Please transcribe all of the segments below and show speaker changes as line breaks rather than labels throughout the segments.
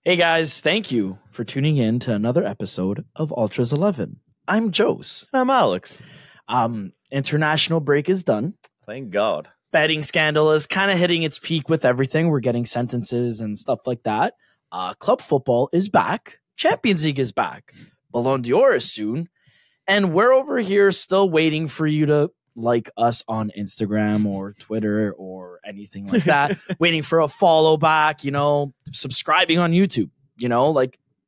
Hey guys, thank you for tuning in to another episode of Ultras 11. I'm Jose.
I'm Alex.
International break is done.
Thank God.
Betting scandal is kind of hitting its peak with everything. We're getting sentences and stuff like that. Club football is back. Champions League is back. Ballon d'Or is soon. And we're over here still waiting for you to like us on Instagram or Twitter or anything like that. Waiting for a follow back, subscribing on YouTube,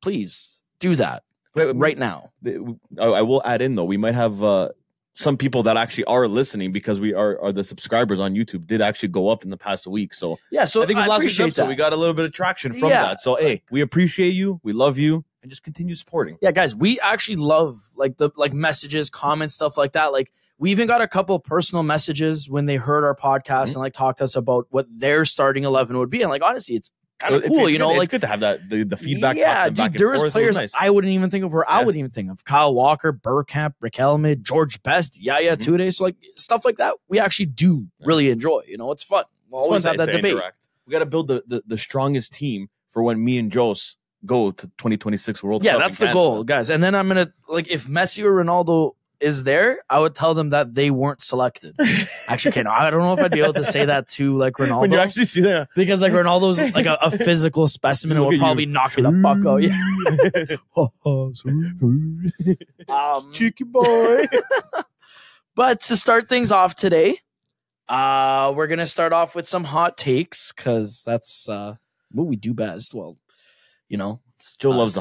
please do that right now.
I will add in, though, we might have some people that actually are listening because we are the subscribers on YouTube did actually go up in the past week. So
yeah, so
I think
I
last week's
appreciate
episode,
that.
we got a little bit of traction from that. So hey, we appreciate you, we love you, and just continue supporting.
Yeah, guys, we actually love the messages, comments, stuff like that. Like we even got a couple personal messages when they heard our podcast and talked to us about what their starting 11 would be. And honestly, it's kind of cool,
it's good to have that the feedback.
Yeah, dude, there was players
nice.
I wouldn't even think of, or I wouldn't even think of. Kyle Walker, Bergkamp, Riquelme, George Best, Yaya Toure. So stuff like that, we actually do really enjoy. It's fun. We'll always have that debate.
Interact. We got to build the strongest team for when me and Jose go to 2026 World Cup.
Yeah, that's the goal, guys. And then I'm gonna if Messi or Ronaldo is there, I would tell them that they weren't selected. Actually, I don't know if I'd be able to say that to Ronaldo.
When you actually see that,
because Ronaldo's a physical specimen and would probably knock me the fuck out. Yeah.
Cheeky boy.
But to start things off today, we're gonna start off with some hot takes because that's what we do best. Well,
Joe loves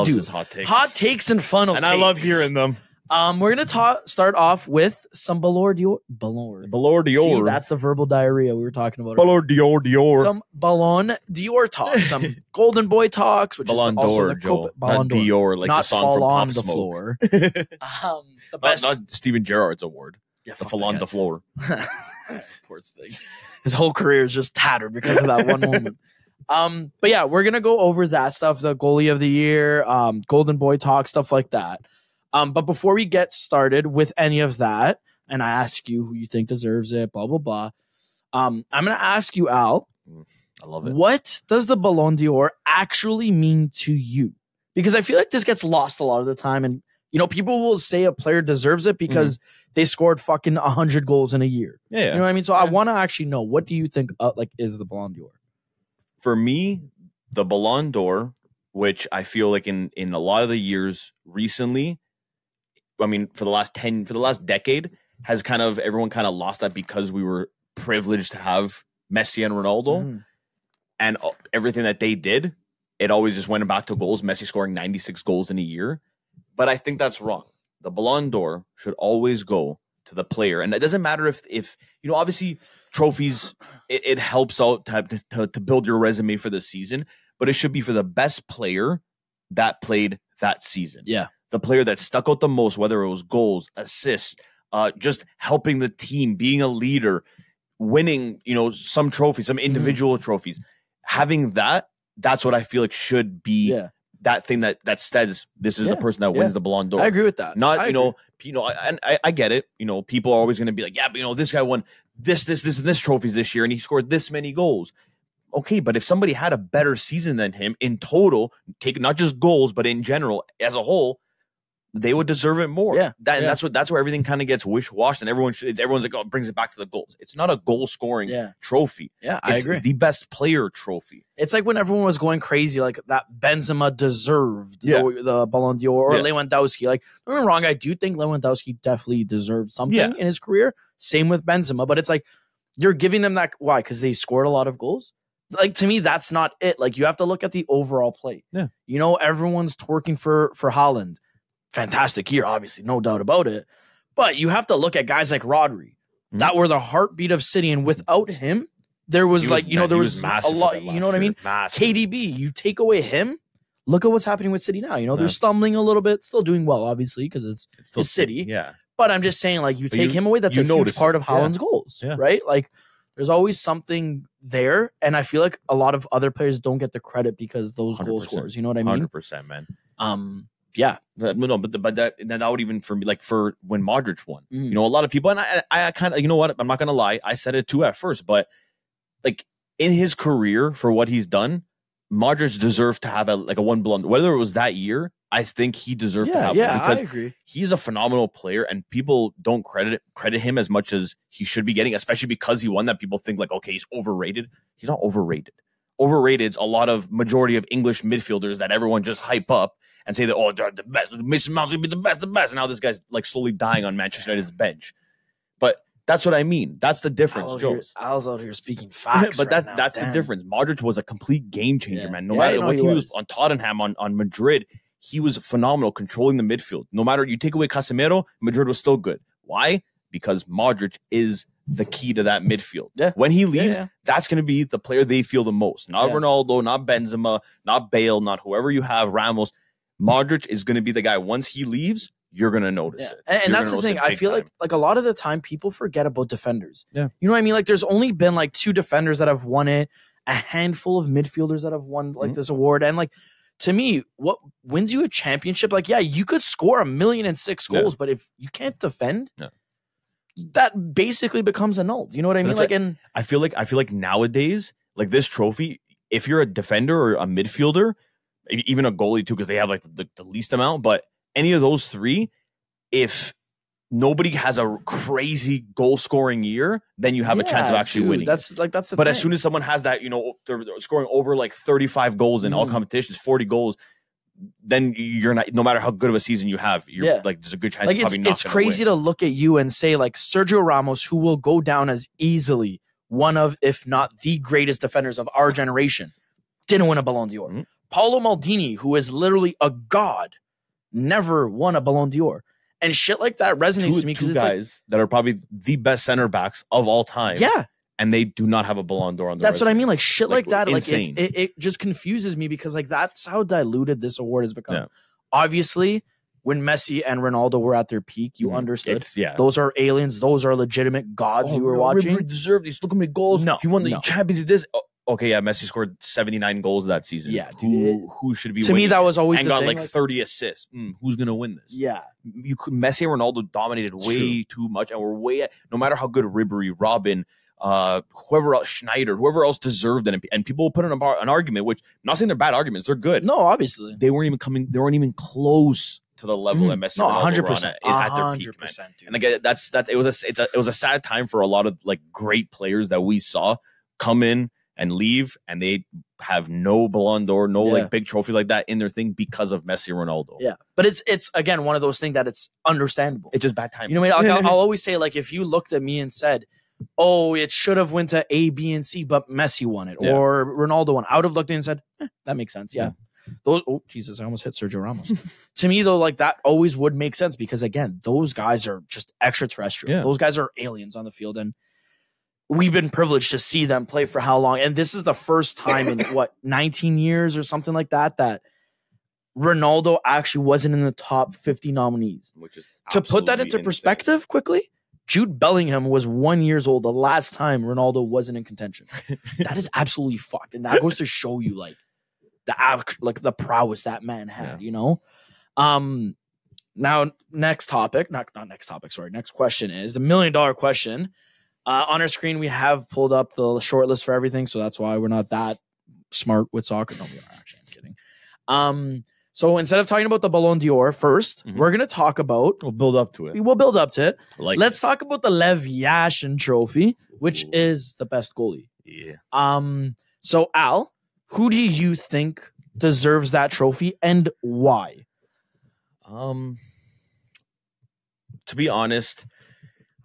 his hot takes.
Hot takes and funnel
and
takes.
I love hearing them.
We're gonna start off with some Ballon d'Or. See, that's the verbal diarrhea we were talking about.
Ballon d'Or.
Some Ballon d'Or talk. Some Golden Boy talks, which
Ballon
is also
d'Or,
the Ballon d'Or,
Dior, like
not
the song
fall
from
on
Pop
the
Smoke.
floor. The best,
not Steven Gerrard's award.
Yeah,
the fall on the floor.
Poor thing. His whole career is just tattered because of that one moment. But yeah, we're gonna go over that stuff, the goalie of the year, Golden Boy talk, stuff like that. But before we get started with any of that, and I ask you who you think deserves it, blah blah blah. I'm gonna ask you, Al.
I love it.
What does the Ballon d'Or actually mean to you? Because I feel like this gets lost a lot of the time, and people will say a player deserves it because they scored fucking 100 goals in a year.
Yeah.
You know what I mean? So I want to actually know, what do you think is the Ballon d'Or?
For me, the Ballon d'Or, which I feel like in a lot of the years recently, I mean, for the last decade, has everyone kind of lost that because we were privileged to have Messi and Ronaldo and everything that they did. It always just went back to goals. Messi scoring 96 goals in a year. But I think that's wrong. The Ballon d'Or should always go to the player. And it doesn't matter if obviously trophies, it helps out to build your resume for the season, but it should be for the best player that played that season.
Yeah.
The player that stuck out the most, whether it was goals, assists, just helping the team, being a leader, winning, some trophies, some individual trophies. Having that's what I feel like should be that thing that says this is the person that wins the Ballon d'Or.
I agree with that.
Not, I get it. People are always going to be like, yeah, but this guy won this, and this trophies this year, and he scored this many goals. Okay, but if somebody had a better season than him in total, take not just goals, but in general, as a whole, they would deserve it more.
Yeah.
That's where everything kind of gets wish-washed, and everyone's like, oh, it brings it back to the goals. It's not a goal-scoring trophy.
Yeah,
I
agree.
The best player trophy.
It's like when everyone was going crazy, like that Benzema deserved the Ballon d'Or or Lewandowski. Like, don't get me wrong, I do think Lewandowski definitely deserved something in his career. Same with Benzema, but it's like you're giving them that. Why? Because they scored a lot of goals. Like, to me, that's not it. Like, you have to look at the overall play.
Yeah.
Everyone's twerking for Haaland. Fantastic year, obviously, no doubt about it. But you have to look at guys like Rodri that were the heartbeat of City, and without him, there was there was a lot. You know what I mean?
Massive.
KDB, you take away him, look at what's happening with City now. They're stumbling a little bit, still doing well, obviously, because it's still City.
Yeah.
But I'm just saying, you take him away, that's a huge part of Haaland's goals, right? There's always something there, and I feel like a lot of other players don't get the credit because those goal scorers. You know what I mean?
100%, man.
Yeah.
No, but that would even for me, for when Modric won. A lot of people, and I kind of, you know what? I'm not gonna lie, I said it too at first, but in his career for what he's done, Modric deserved to have a one blunder. Whether it was that year, I think he deserved to have one because
I agree.
He's a phenomenal player, and people don't credit him as much as he should be getting, especially because he won that. People think like, okay, he's overrated. He's not overrated. Overrated's a lot of majority of English midfielders that everyone just hype up and say that, oh, they're the best. Mason Mount's gonna be the best. And now this guy's like slowly dying on Manchester United's bench. But that's what I mean. That's the difference, Joe.
I was out here speaking facts.
But that's the difference. Modric was a complete game changer, man. No matter what he was on Tottenham, on Madrid, he was phenomenal, controlling the midfield. No matter, you take away Casemiro, Madrid was still good. Why? Because Modric is the key to that midfield.
Yeah.
When he leaves, that's going to be the player they feel the most. Not Ronaldo, not Benzema, not Bale, not whoever you have, Ramos. Modric is going to be the guy. Once he leaves, you're going to notice it.
And that's the thing. I feel like a lot of the time people forget about defenders.
Yeah.
You know what I mean? Like there's only been like 2 defenders that have won it, a handful of midfielders that have won like this award. And like, to me, what wins you a championship, like, you could score 1,000,006 goals, but if you can't defend, that basically becomes annulled. You know what I mean?
Like, and I feel like nowadays, like this trophy, if you're a defender or a midfielder, even a goalie too, because they have like the least amount, but any of those 3, if nobody has a crazy goal scoring year, then you have a chance of actually winning.
That's the
but
thing.
As soon as someone has that, they're scoring over like 35 goals in all competitions, 40 goals, then you're not, no matter how good of a season you have, you're like, there's a good chance
like
you're probably not.
It's crazy to look at you and say like Sergio Ramos, who will go down as easily one of, if not the greatest defenders of our generation, didn't win a Ballon d'Or. Paolo Maldini, who is literally a god, never won a Ballon d'Or. And shit like that resonates to me because it's
guys that are probably the best center backs of all time.
Yeah.
And they do not have a Ballon d'Or on their
That's what I mean. Like shit like that.
Insane.
Like it just confuses me because like that's how diluted this award has become. Yeah. Obviously, when Messi and Ronaldo were at their peak, you understood. Those are aliens. Those are legitimate gods you were watching.
He deserved these. Look how many goals.
No,
he won the Champions League. Okay, Messi scored 79 goals that season.
Yeah, dude.
Who should be
to
winning?
me, that was always
and
the
got
thing,
like 30 assists. Who's gonna win this?
Yeah,
Messi and Ronaldo dominated way too much, and we're way. No matter how good Ribery, Robin, whoever else, Schneider, whoever else deserved it, and people will put in an argument. Which I'm not saying they're bad arguments; they're good.
No, obviously
they weren't even close to the level that Messi and Ronaldo 100%, at their peak. Man. And again, it was a sad time for a lot of like great players that we saw come in and leave, and they have no Ballon d'Or, no like big trophy like that in their thing because of Messi and Ronaldo.
Yeah, but it's again one of those things that it's understandable.
It's just bad timing.
You know what I mean? I'll always say like if you looked at me and said, "Oh, it should have went to A, B, and C, but Messi won it or Ronaldo won," I would have looked at it and said, "That makes sense." Yeah. Those, oh Jesus, I almost hit Sergio Ramos. To me though, like that always would make sense because again, those guys are just extraterrestrial. Yeah. Those guys are aliens on the field, and we've been privileged to see them play for how long? And this is the first time in 19 years or something like that Ronaldo actually wasn't in the top 50 nominees.
Which is
to put that into perspective quickly, Jude Bellingham was 1 year old the last time Ronaldo wasn't in contention. That is absolutely fucked. And that goes to show you like the prowess that man had, you know? Now next topic, not next topic, sorry. Next question is the $1 million question. On our screen, we have pulled up the short list for everything, so that's why we're not that smart with soccer. No, we are actually. I'm kidding. So instead of talking about the Ballon d'Or first, we're going to talk about...
We'll build up to it.
We'll build up to it. Let's talk about the YASHIN trophy, which is the best goalie.
Yeah.
So, Al, who do you think deserves that trophy and why?
To be honest,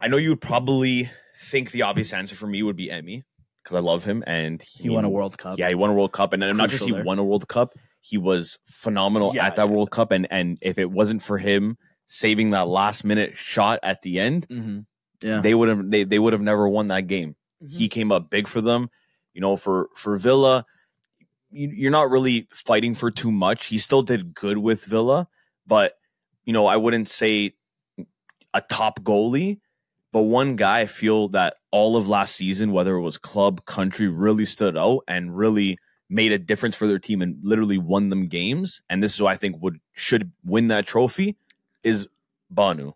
I know you would probably... think the obvious answer for me would be Emmy because I love him and
he won a World Cup.
Yeah, he won a World Cup, and I'm not just he won a World Cup. He was phenomenal at that World Cup, and if it wasn't for him saving that last minute shot at the end, they would have never won that game. He came up big for them. You know, for Villa, you're not really fighting for too much. He still did good with Villa, but you know, I wouldn't say a top goalie. But one guy I feel that all of last season, whether it was club, country, really stood out and really made a difference for their team and literally won them games. And this is who I think should win that trophy is Banu.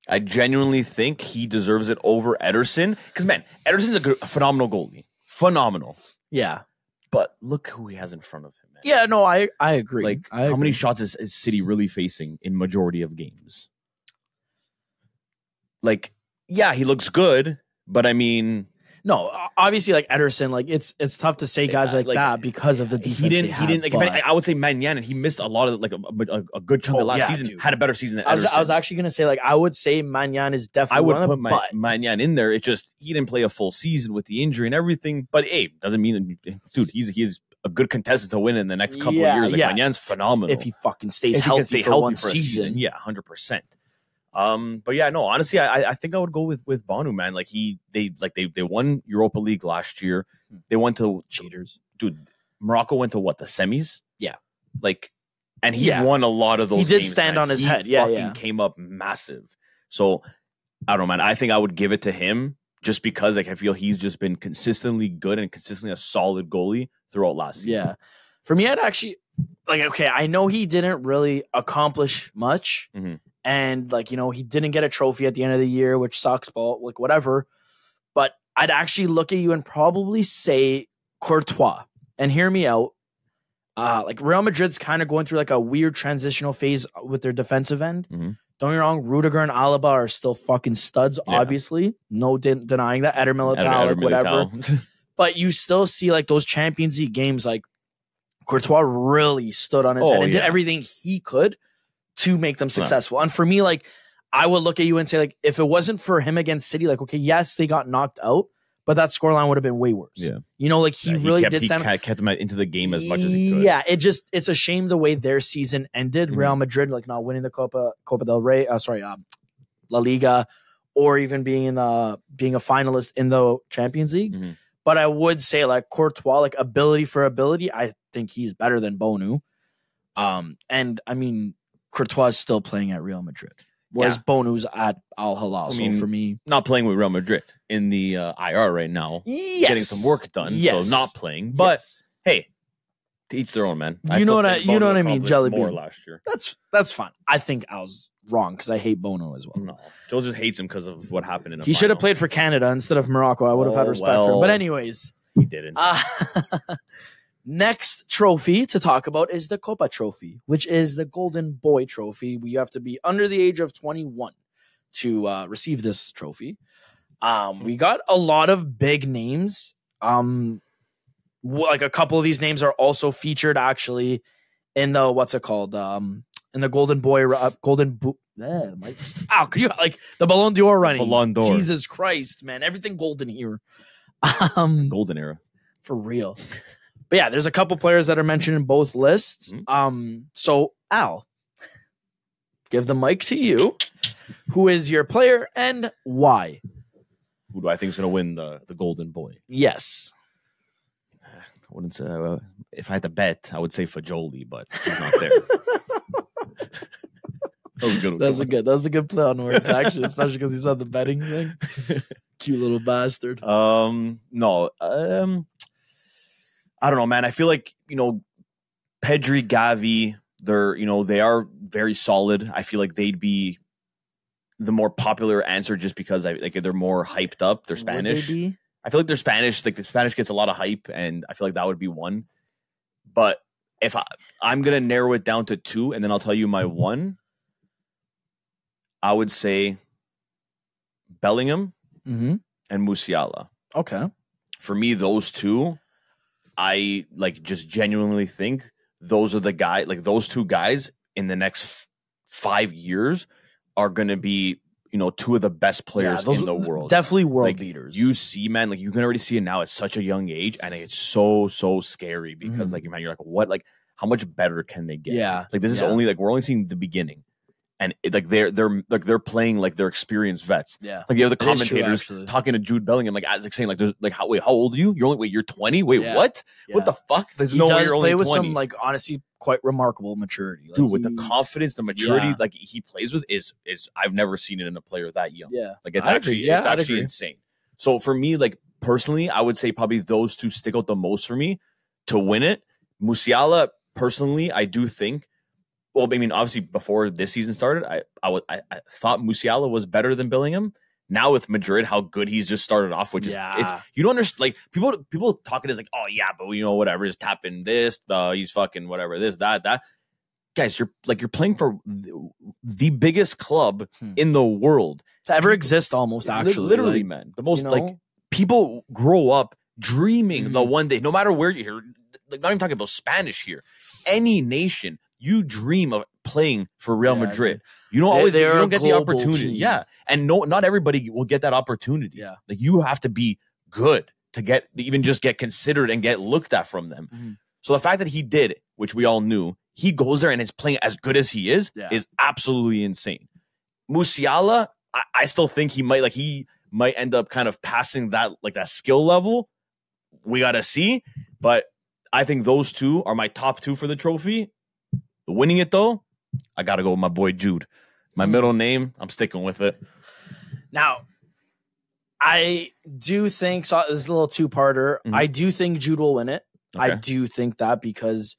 I genuinely think he deserves it over Ederson. Because, man, Ederson's a phenomenal goalie. Phenomenal.
Yeah.
But look who he has in front of him, man.
Yeah, no, I agree.
Like,
I
how
agree.
many shots is City really facing in majority of games? Like, yeah, he looks good, but I mean,
no, obviously, like Ederson, like it's tough to say guys like that because of the defense.
He didn't like. If I would say Mannion, and he missed a lot of like a good chunk of last season.
Dude.
Had a better season than Ederson.
I was actually gonna say like I would say Mannion is definitely.
I would put Mannion in there. It just he didn't play a full season with the injury and everything. But hey, doesn't mean dude. He's a good contestant to win in the next couple of years. Like Mannion's phenomenal
if he fucking stays healthy for one season.
Yeah, 100%. But yeah, no, honestly, I think I would go with Bonu, man. Like they won Europa League last year. They went to
cheaters,
dude. Morocco went to what, the semis?
Yeah,
like, and he won a lot of those.
He did
games,
stand
man.
on his
he
head. Yeah,
fucking came up massive. So I don't know, man. I think I would give it to him just because like I feel he's just been consistently good and consistently a solid goalie throughout last season.
Yeah, for me, I'd actually like. Okay, I know he didn't really accomplish much.
Mm-hmm.
And like, you know, he didn't get a trophy at the end of the year, which sucks, but like whatever. But I'd actually look at you and probably say Courtois. And hear me out. Like Real Madrid's kind of going through like a weird transitional phase with their defensive end.
Mm-hmm.
Don't get me wrong, Rudiger and Alaba are still fucking studs, obviously. No denying that. Eder Militao, like whatever. But you still see like those Champions League games, like Courtois really stood on his head and did everything he could to make them successful. And for me, like, I would look at you and say, like, if it wasn't for him against City, like, okay, yes, they got knocked out, but that scoreline would have been way worse.
Yeah.
You know, like, he really did stand.
He kept them into the game as much as he could.
Yeah, it's a shame the way their season ended. Mm-hmm. Real Madrid, like, not winning the Copa del Rey, La Liga, or even being a finalist in the Champions League. Mm-hmm. But I would say, like, Courtois, like, ability for ability, I think he's better than Bonu. And, I mean, Courtois is still playing at Real Madrid, whereas Bonu's at Al Hilal. So for me,
not playing with Real Madrid in the IR right now, getting some work done. So not playing, but hey, to each their own, man.
You know what I mean, Jelly Bean.
Last year,
that's fine. I think I was wrong because I hate Bono as well.
No, Joel just hates him because of what happened in.
He should have played for Canada instead of Morocco. I would have had respect for him. But anyways,
he didn't.
Next trophy to talk about is the Copa Trophy, which is the Golden Boy Trophy. We have to be under the age of 21 to receive this trophy. We got a lot of big names. Like a couple of these names are also featured actually in the in the Golden Boy could you like the Ballon d'Or running?
Ballon d'Or.
Jesus Christ, man! Everything golden here.
Golden era
for real. But yeah, there's a couple players that are mentioned in both lists. So Al, give the mic to you. Who is your player and why?
Who do I think is going to win the Golden Boy?
Yes.
I wouldn't say if I had to bet, I would say Fajoli, but he's not there. That was a good play on words, actually, especially because he said the betting thing. Cute little bastard. No. I don't know, man. I feel like, Pedri, Gavi, they are very solid. I feel like they'd be the more popular answer just because they're more hyped up. They're Spanish.
Would they be?
I feel like they're Spanish. Like the Spanish gets a lot of hype, and I feel like that would be one. But if I'm gonna narrow it down to two, and then I'll tell you my one, I would say Bellingham and Musiala.
Okay.
For me, those two, I just genuinely think those are the guy. Like those two guys in the next 5 years are going to be, two of the best players in the world.
Definitely world beaters.
You see, man, you can already see it now at such a young age, and it's so scary because, man, you're like, what? Like, how much better can they get?
Yeah.
This is only we're only seeing the beginning. And they're playing like they're experienced vets.
Yeah,
you have the commentators talking to Jude Bellingham, saying there's how old are you? You're 20. Wait, what? Yeah. What the fuck? There's no way you're only 20. With some
honestly quite remarkable maturity,
dude. With the confidence, the maturity, he plays with is I've never seen it in a player that young.
Yeah,
it's actually insane. So for me, personally, I would say probably those two stick out the most for me to win it. Musiala, personally, I do think. Well, I mean, obviously, before this season started, I thought Musiala was better than Bellingham, now with Madrid, how good he's just started off, which is it's you don't understand. Like people talking is like, oh yeah, but whatever, he's tapping this, he's fucking whatever, this, that. Guys, you're playing for the biggest club in the world
to ever exist, almost actually,
literally, man. The most people grow up dreaming the one day, no matter where you're here. Like, not even talking about Spanish here. Any nation, you dream of playing for Real Madrid. You don't always you don't get the opportunity. Team. Yeah, and not everybody will get that opportunity.
Yeah,
like you have to be good to even get considered and get looked at from them. So the fact that he did, which we all knew, he goes there and is playing as good as he is absolutely insane. Musiala, I still think he might end up kind of passing that skill level. We gotta see, but I think those two are my top two for the trophy. Winning it though, I gotta go with my boy Jude. My middle name, I'm sticking with it.
Now, I do think this is a little two-parter. I do think Jude will win it. Okay. I do think that because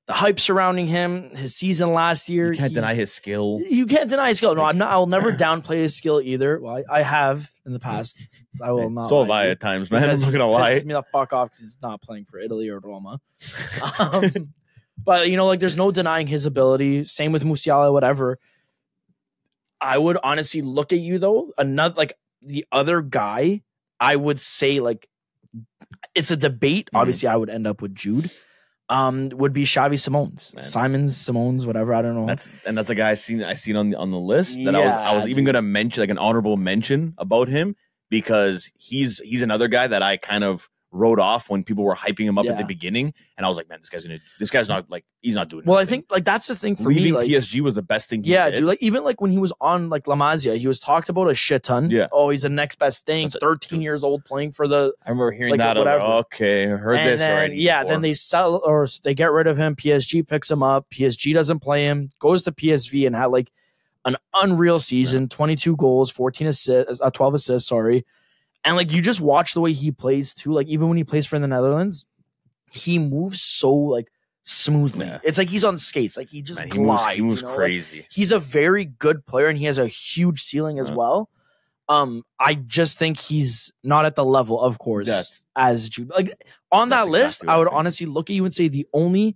the hype surrounding him, his season last year.
You can't deny his skill.
You can't deny his skill. No, I'm not. I will never downplay his skill either. Well, I have in the past. I will not.
So have I at times, man. I'm not gonna lie.
Pisses me the fuck off because he's not playing for Italy or Roma. But there's no denying his ability. Same with Musiala, whatever. I would honestly look at you though. The other guy, I would say it's a debate. Obviously, I would end up with Jude. Would be Xavi Simons, whatever. I don't know.
That's a guy I seen on the list that I was even gonna mention, like an honorable mention about him, because he's another guy that I kind of wrote off when people were hyping him up at the beginning, and I was like, man, this guy's not he's not doing.
Well, anything. I think that's the thing for
Leaving
me.
PSG was the best thing. He did.
Dude. Even when he was on La Masia, he was talked about a shit ton.
Yeah.
Oh, he's the next best thing. 13 years old playing for the.
I remember hearing that. Okay, I heard this already.
Yeah, then they sell or they get rid of him. PSG picks him up. PSG doesn't play him. Goes to PSV and had an unreal season. 22 goals, 12 assists. Sorry. And you just watch the way he plays too. Even when he plays for the Netherlands, he moves so smoothly. Yeah. It's he's on skates. He just glides.
He moves crazy.
He's a very good player, and he has a huge ceiling as well. I just think he's not at the level, of course, as Jude. On that list, I would honestly look at you and say the only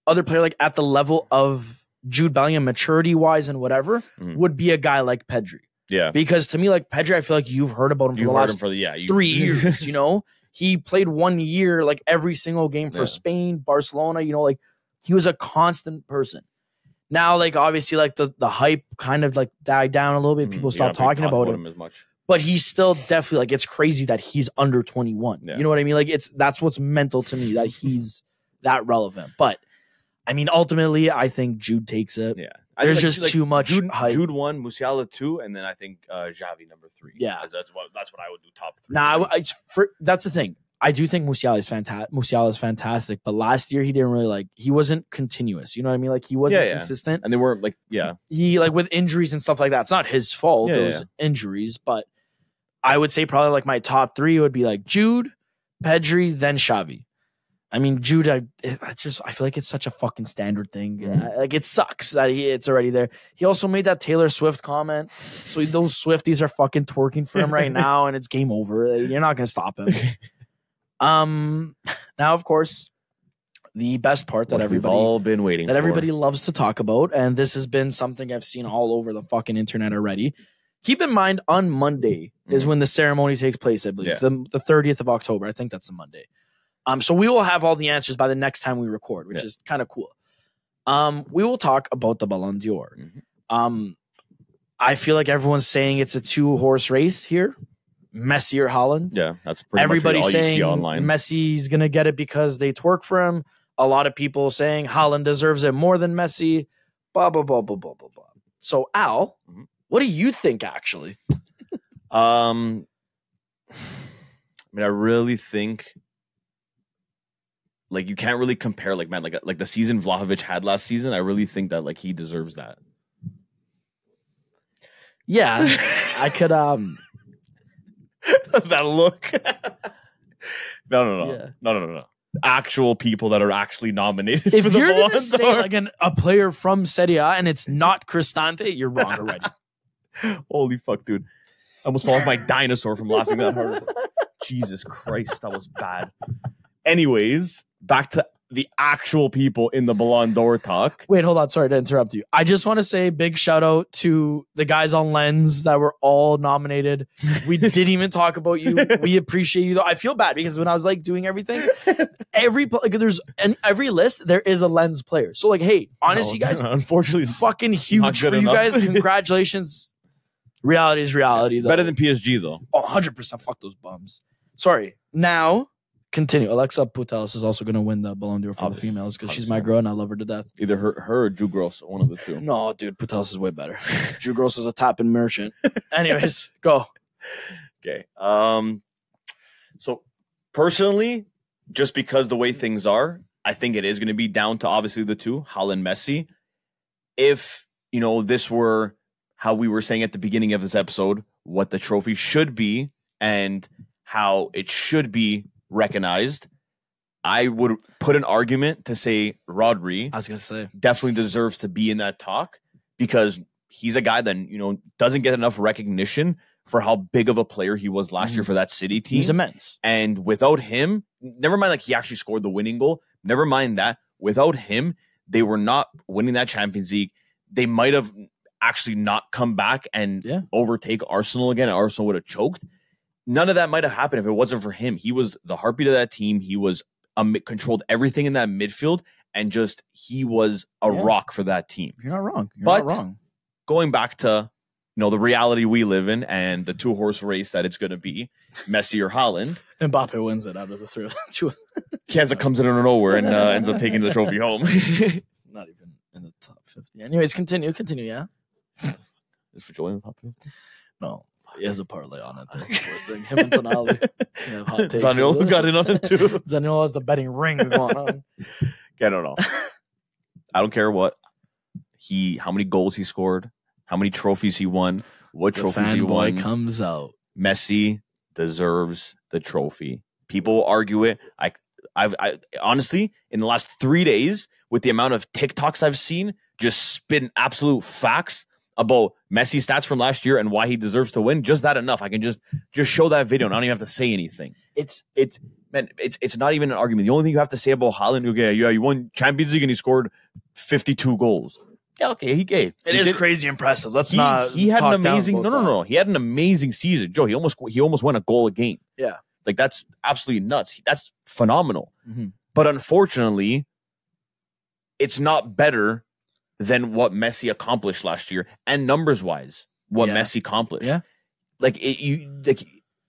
other player at the level of Jude Bellingham, maturity wise and whatever, would be a guy like Pedri.
Yeah,
because to me, Pedri, I feel you've heard about him for the last 3 years. He played 1 year, every single game for Spain, Barcelona. He was a constant person. Now, obviously, the hype kind of died down a little bit. People stopped talking about him
as much.
But he's still definitely it's crazy that he's under 21. Yeah. You know what I mean? That's what's mental to me, that he's that relevant. But I mean, ultimately, I think Jude takes it.
Yeah.
There's just too much hype.
Jude 1, Musiala 2, and then I think Xavi number 3.
Yeah,
that's what I would do top 3.
Nah, that's the thing. I do think Musiala is fantastic, but last year he didn't really he wasn't continuous. You know what I mean? He wasn't consistent,
and they weren't
he with injuries and stuff like that. It's not his fault. It was injuries, but I would say probably my top 3 would be Jude, Pedri, then Xavi. I mean, Jude, I feel it's such a fucking standard thing. It sucks that it's already there. He also made that Taylor Swift comment. So those Swifties are fucking twerking for him right now, and it's game over. You're not going to stop him. Now, of course, the best part that
we've all been waiting
that everybody loves to talk about, and this has been something I've seen all over the fucking internet already. Keep in mind, on Monday is when the ceremony takes place, I believe. The 30th of October. I think that's a Monday. So we will have all the answers by the next time we record, which is kind of cool. We will talk about the Ballon d'Or. I feel everyone's saying it's a 2-horse race here. Messi or Haaland.
Yeah, that's pretty
everybody
much all
saying
you see online.
Messi's going to get it because they twerk for him. A lot of people saying Haaland deserves it more than Messi. Blah, blah, blah, blah, blah, blah, blah. So, Al, what do you think, actually?
I mean, I really think you can't really compare the season Vlahovic had last season. I really think that he deserves that.
Yeah, I could
that look. No. Actual people that are actually nominated.
If
for the
you're
Ballon
gonna say a player from Serie A and it's not Cristante, you're wrong already.
Holy fuck, dude. almost fall off my dinosaur from laughing that hard. Jesus Christ, that was bad. Anyways, back to the actual people in the Ballon d'Or talk.
Wait, hold on. Sorry to interrupt you. I just want to say big shout out to the guys on Lens that were all nominated. We didn't even talk about you. We appreciate you though. I feel bad because when I was like doing everything, every list there is a Lens player. So like, hey, honestly, guys,
unfortunately,
fucking huge for you guys. Congratulations. Reality is reality though.
Better than PSG though.
Oh, 100%. Fuck those bums. Sorry. Now. Continue. Alexa Putellas is also going to win the Ballon d'Or for the females because she's my girl and I love her to death.
Either her or Jude Gross, one of the two.
No, dude, Putellas is way better. Jude Gross is a tapping merchant. Anyways, go.
Okay. So personally, just because the way things are, I think it is going to be down to obviously the two, Haaland, Messi. If, this were how we were saying at the beginning of this episode, what the trophy should be and how it should be recognized, I would put an argument to say Rodri,
I was gonna say,
definitely deserves to be in that talk because he's a guy that doesn't get enough recognition for how big of a player he was last year for that City team.
He's immense,
and without him, never mind like he actually scored the winning goal. Never mind that. Without him, they were not winning that Champions League. They might have actually not come back and overtake Arsenal again. And Arsenal would have choked. None of that might have happened if it wasn't for him. He was the heartbeat of that team. He was controlled everything in that midfield, and he was a rock for that team.
You're not wrong. You're not wrong.
Going back to the reality we live in and the 2-horse race that it's going to be, Messi or Haaland.
Mbappe wins it out of the three of them.
Chiesa comes in out of nowhere and ends up taking the trophy home.
Not even in the top 50. Anyways, continue. Yeah.
Is Fagioli in the top 50?
No. He has a parlay on it, though. Him and Tonali.
Zaniolo got in on it, too.
Zaniolo has the betting ring going on.
I don't know. I don't care how many goals he scored, how many trophies he won, what trophies he won.
Comes out.
Messi deserves the trophy. People will argue it. I honestly, in the last 3 days, with the amount of TikToks I've seen, just spitting absolute facts about Messi's stats from last year and why he deserves to win. Just that enough. I can just show that video and I don't even have to say anything. It's not even an argument. The only thing you have to say about Haaland, you won Champions League and he scored 52 goals. Yeah, okay, he gave.
It is crazy impressive.
He had an amazing no. He had an amazing season. Joe, he almost won a goal a game.
Yeah.
Like that's absolutely nuts. That's phenomenal.
Mm-hmm.
But unfortunately, it's not better than what Messi accomplished last year, and numbers wise, what Messi accomplished.
Yeah,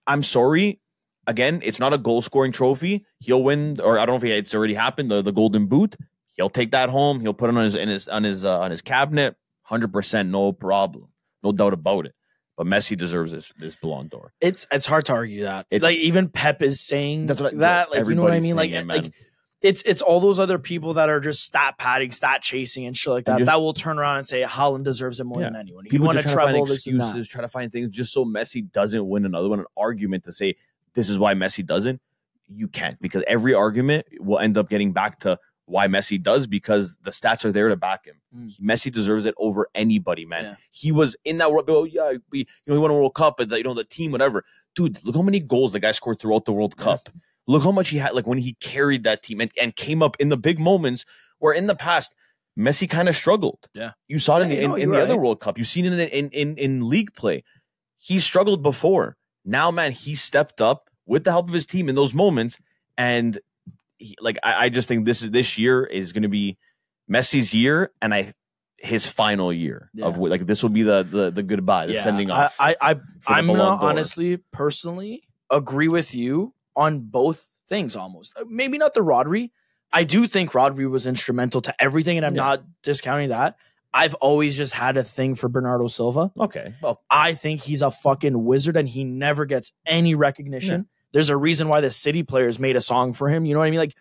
I'm sorry. Again, it's not a goal scoring trophy. He'll win, or I don't know if it's already happened. The Golden Boot. He'll take that home. He'll put it on his cabinet. 100%, no problem, no doubt about it. But Messi deserves this Ballon d'Or.
It's hard to argue that. Even Pep is saying that. You know what I mean? It's all those other people that are just stat padding, stat chasing, and shit like that. That will turn around and say Haaland deserves it more than anyone.
People want to treble excuses, try to find things just so Messi doesn't win another one. An argument to say this is why Messi doesn't. You can't, because every argument will end up getting back to why Messi does, because the stats are there to back him. Messi deserves it over anybody, man. Yeah. He was in that world. Oh yeah, he won a World Cup, and the team, whatever. Dude, look how many goals the guy scored throughout the World Cup. Look how much he had, when he carried that team and came up in the big moments where in the past Messi kind of struggled.
Yeah,
you saw it in the other World Cup. You've seen it in league play. He struggled before. Now, man, he stepped up with the help of his team in those moments, and I just think this year is going to be Messi's year, and his final year of this will be the goodbye, the sending off.
I'm gonna honestly, personally agree with you on both things almost. Maybe not the Rodri. I do think Rodri was instrumental to everything, and I'm not discounting that. I've always just had a thing for Bernardo Silva.
Okay.
Well, I think he's a fucking wizard, and he never gets any recognition. Yeah. There's a reason why the City players made a song for him. You know what I mean?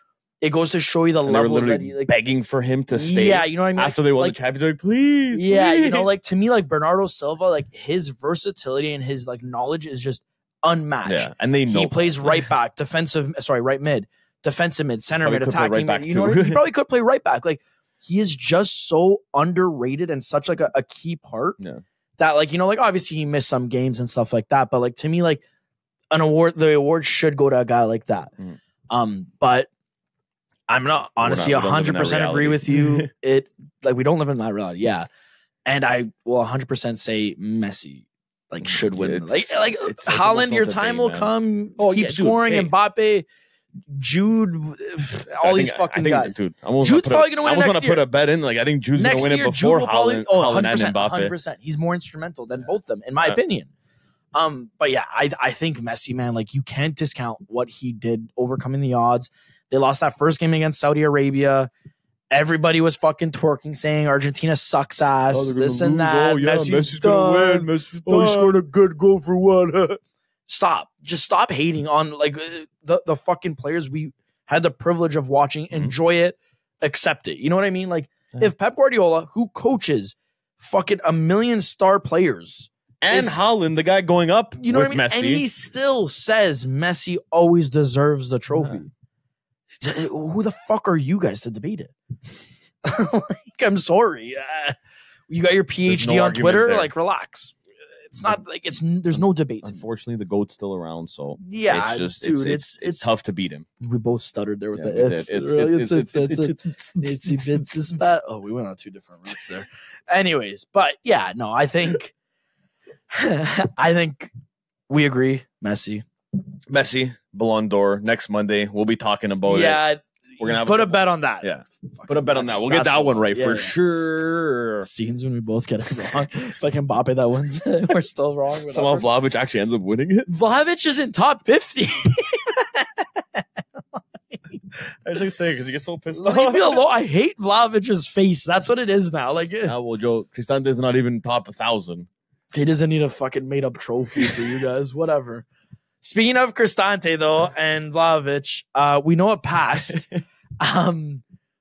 It goes to show you the levels that he
begging for him to stay.
Yeah, you know what I mean?
After they won the Champions League, please.
Yeah,
please.
To me, Bernardo Silva, his versatility and his knowledge is just unmatched.
Yeah, and he
plays right back, right mid, defensive mid, center mid, attacking mid. You know what I mean? He probably could play right back. He is just so underrated and such a key part that, like, you know, like obviously he missed some games and stuff like that, but like to me, like the award should go to a guy like that. But I'm not honestly 100% agree with you. It like we don't live in that reality, yeah. And I will 100% say Messi like should win. Like Haaland, your time will come. Keep scoring. Mbappe, Jude, all these fucking guys.
Dude,
Jude's probably gonna win. I almost want
to put a bet in. Like I think Jude's gonna win it before Haaland, Haaland and Mbappe.
100%. He's more instrumental than both of them, in my opinion. But yeah, I think Messi, man, like you can't discount what he did overcoming the odds. They lost that first game against Saudi Arabia. Everybody was fucking twerking, saying Argentina sucks ass, this and that.
Oh, yeah, Messi's gonna win.
He scored a good goal for what? Stop. Just stop hating on like the fucking players we had the privilege of watching. Enjoy it. Accept it. You know what I mean? Like if Pep Guardiola, who coaches fucking 1 million star players,
and Haaland, the guy going up, you know what I mean?
Messi. And he still says Messi always deserves the trophy. Who the fuck are you guys to debate it? Like, I'm sorry. You got your PhD on Twitter? There. Like, relax. It's not like there's no debate.
Unfortunately, the GOAT's still around, so
yeah,
it's just dude, it's tough to beat him.
We both stuttered there with the oh, we went on 2 different routes there. Anyways, but yeah, no, I think we agree. Messi,
Ballon d'Or next Monday. We'll be talking about it.
Yeah, we're gonna put a bet on that.
Yeah, put a bet on that. We'll get that one right for sure.
Scenes when we both get it wrong. It's like Mbappe that wins. We're still wrong.
Somehow Vlahovic actually ends up winning it.
Vlahovic is in top 50.
I was just saying because you get so pissed
off. I hate Vlahovic's face. That's what it is now. Like,
well, Joe, Cristante's not even top 1,000.
He doesn't need a fucking made up trophy for you guys. Whatever. Speaking of Cristante, though, and Vlahovic, we know it passed.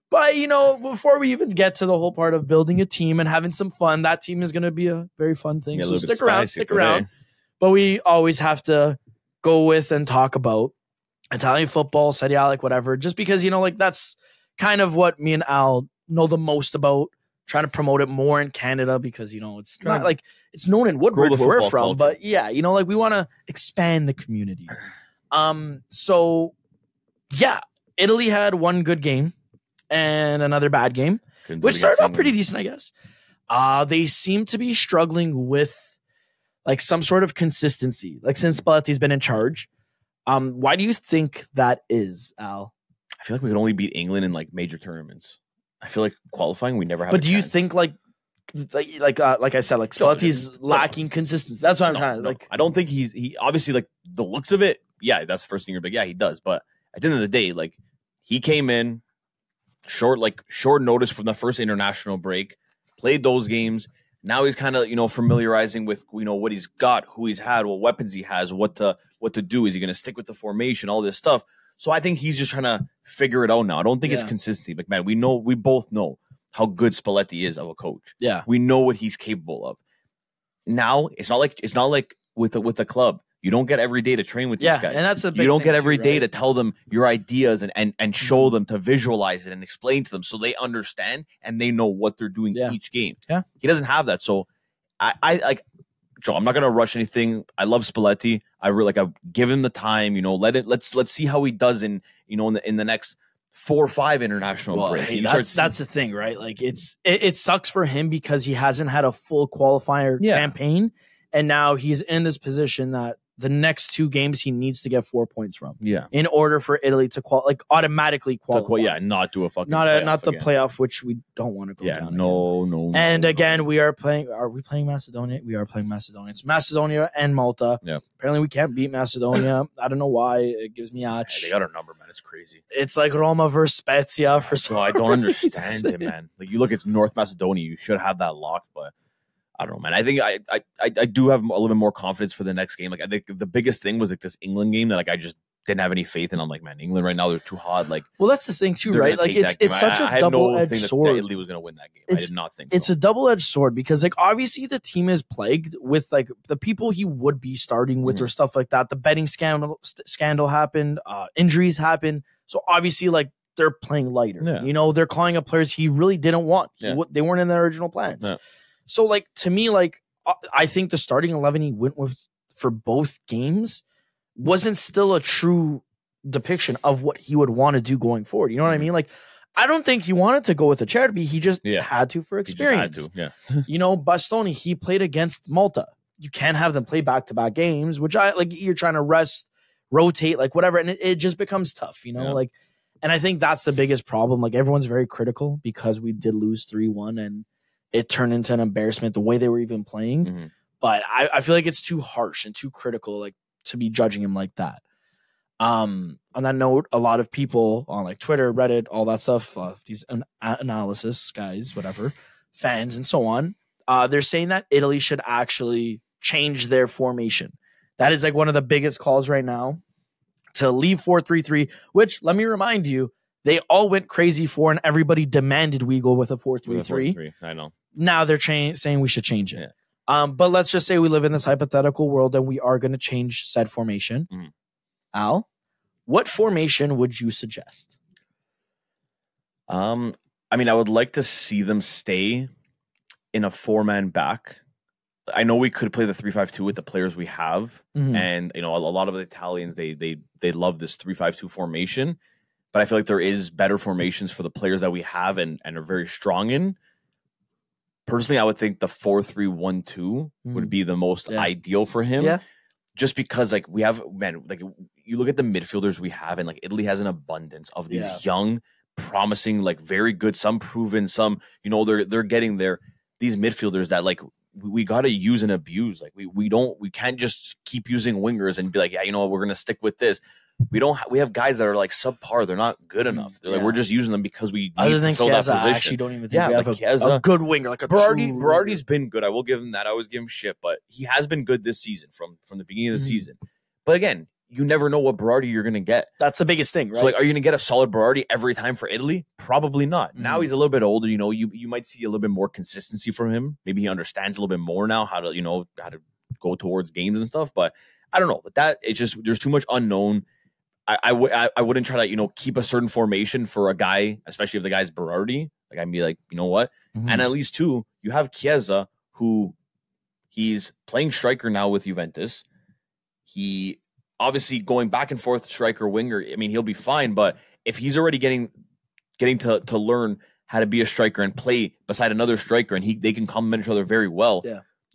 But, you know, before we even get to the whole part of building a team and having some fun, that team is going to be a very fun thing. So stick around. But we always have to go with and talk about Italian football, Serie A, like whatever, just because, you know, like that's kind of what me and Al know the most about. Trying to promote it more in Canada because, you know, it's not like it's known in Woodbridge where we're from, culture. But yeah, you know, like we want to expand the community. So yeah, Italy had one good game and another bad game, which started out pretty decent, I guess. They seem to be struggling with like some sort of consistency, like since Spalletti's been in charge. Why do you think that is, Al?
I feel like we could only beat England in like major tournaments. I feel like qualifying, we never have.
But do you think like I said, like Spalletti's lacking consistency? That's what I'm trying to like.
I don't think he obviously like the looks of it. Yeah, that's the first thing you're like, yeah, he does. But at the end of the day, like he came in short notice from the first international break, played those games. Now he's kind of, you know, familiarizing with, you know, what he's got, who he's had, what weapons he has, what to do. Is he going to stick with the formation, all this stuff? So I think he's just trying to figure it out now. I don't think it's consistency. Like, man, we both know how good Spalletti is of a coach.
Yeah.
We know what he's capable of. Now, it's not like with a club. You don't get every day to train with these guys.
And that's a big
You don't
thing
get every
too,
day
right?
to tell them your ideas and show them, to visualize it and explain to them so they understand and they know what they're doing each game.
Yeah.
He doesn't have that. So I like Joe, I'm not gonna rush anything. I love Spalletti. I give him the time, you know, let's see how he does in the next 4 or 5 international breaks.
Hey, that's the thing, right? Like it sucks for him because he hasn't had a full qualifier campaign, and now he's in this position that the next 2 games he needs to get 4 points from.
Yeah.
In order for Italy to automatically qualify.
Not do a fucking
not the
again.
playoff, which we don't want to go down.
No.
And again, we are playing. Are we playing Macedonia? We are playing Macedonia. It's Macedonia and Malta.
Yeah.
Apparently, we can't beat Macedonia. I don't know why. It gives me ouch.
They got our number, man. It's crazy.
It's like Roma versus Spezia for some.
No, I don't understand it, man. Like you look, it's North Macedonia. You should have that locked, but I don't know, man. I think I do have a little bit more confidence for the next game. Like I think the biggest thing was like this England game that like I just didn't have any faith in. I'm like, man, England right now they're too hot. Like,
well, that's the thing too, right? Like it's such a double-edged sword.
Italy was going to win that game. I did not think
it's a double-edged sword because like obviously the team is plagued with like the people he would be starting with or stuff like that. The betting scandal happened, injuries happened, so obviously like they're playing lighter.
Yeah.
You know, they're calling up players he really didn't want. They weren't in their original plans.
Yeah.
So like to me, like I think the starting 11 he went with for both games wasn't still a true depiction of what he would want to do going forward. You know what I mean? Like, I don't think he wanted to go with the Cherby. He just had to for experience.
He just had to,
You know, Bastoni, he played against Malta. You can't have them play back-to-back games, which you're trying to rest, rotate, like whatever, and it just becomes tough, you know? Like, and I think that's the biggest problem. Like, everyone's very critical because we did lose 3-1 and it turned into an embarrassment the way they were even playing. But I feel like it's too harsh and too critical, like, to be judging him like that. On that note, a lot of people on like Twitter, Reddit, all that stuff, these analysis guys, whatever, fans and so on, they're saying that Italy should actually change their formation. That is like one of the biggest calls right now, to leave 4-3-3, which, let me remind you, they all went crazy for and everybody demanded we go with a 4-3-3.
I know.
Now they're saying we should change it. But let's just say we live in this hypothetical world and we are going to change said formation. Al, what formation would you suggest?
I mean, I would like to see them stay in a 4-man back. I know we could play the 3-5-2 with the players we have, and you know, a lot of the Italians they love this 3-5-2 formation, but I feel like there is better formations for the players that we have and are very strong in. Personally, I would think the 4-3-1-2 would be the most ideal for him. Just because, like, we have, man, like, you look at the midfielders we have, and like Italy has an abundance of these young, promising, like, very good, some proven, some, you know, they're getting there. These midfielders that, like, we got to use and abuse. Like, we can't just keep using wingers and be like, yeah, you know what, we're gonna stick with this. We have guys that are like subpar. They're not good enough. They're like, we're just using them because we need to fill that position. I actually
don't even think we have a good winger, like a
Berardi's been good. I will give him that. I always give him shit, but he has been good this season from the beginning of the season. But again, you never know what Berardi you're gonna get.
That's the biggest thing, right?
So, like, are you gonna get a solid Berardi every time for Italy? Probably not. Now he's a little bit older. You know, you might see a little bit more consistency from him. Maybe he understands a little bit more now how to go towards games and stuff. But I don't know. But that it's just there's too much unknown. I wouldn't try to, you know, keep a certain formation for a guy, especially if the guy's Berardi. Like, I'd be like, you know what? And at least two, you have Chiesa, who he's playing striker now with Juventus. He obviously going back and forth striker winger. I mean, he'll be fine, but if he's already getting to learn how to be a striker and play beside another striker, and they can complement each other very well.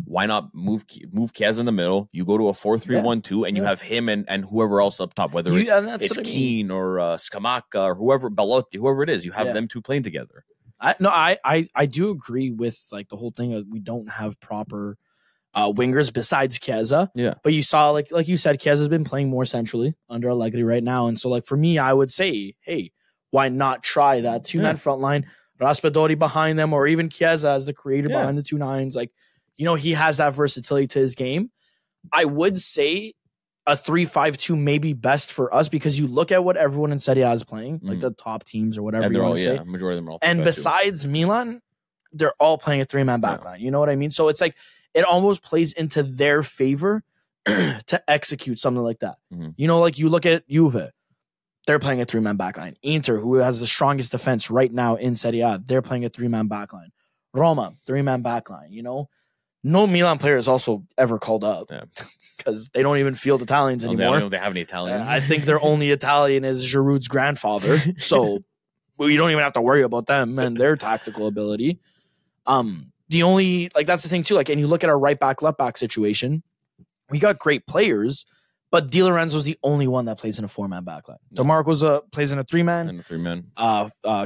Why not move Chiesa in the middle? You go to a 4-3-1-2, and you have him and whoever else up top, whether it's Keane or Scamacca or whoever, Belotti, whoever it is. You have them two playing together.
I do agree with like the whole thing that we don't have proper wingers besides Chiesa. But you saw like you said, Chiesa's been playing more centrally under Allegri right now, and so like for me, I would say, hey, why not try that 2-man front line, Raspadori behind them, or even Chiesa as the creator behind the 2 nines, like. You know, he has that versatility to his game. I would say a 3-5-2 may be best for us because you look at what everyone in Serie A is playing, like the top teams or whatever you want to say.
Majority of them are all.
And besides Milan, they're all playing a 3-man backline. You know what I mean? So it's like it almost plays into their favor to execute something like that. You know, like you look at Juve, they're playing a 3-man backline. Inter, who has the strongest defense right now in Serie A, they're playing a 3-man backline. Roma, 3-man backline, you know? No Milan player is also ever called up because they don't even field Italians anymore.
I don't know if they have any Italians.
I think their only Italian is Giroud's grandfather. So you don't even have to worry about them and their tactical ability. The only, like, that's the thing too. Like, and you look at our right back, left back situation, we got great players, but Di Lorenzo's the only one that plays in a 4-man backline. DeMarco's plays in a 3-man.
And a 3-man.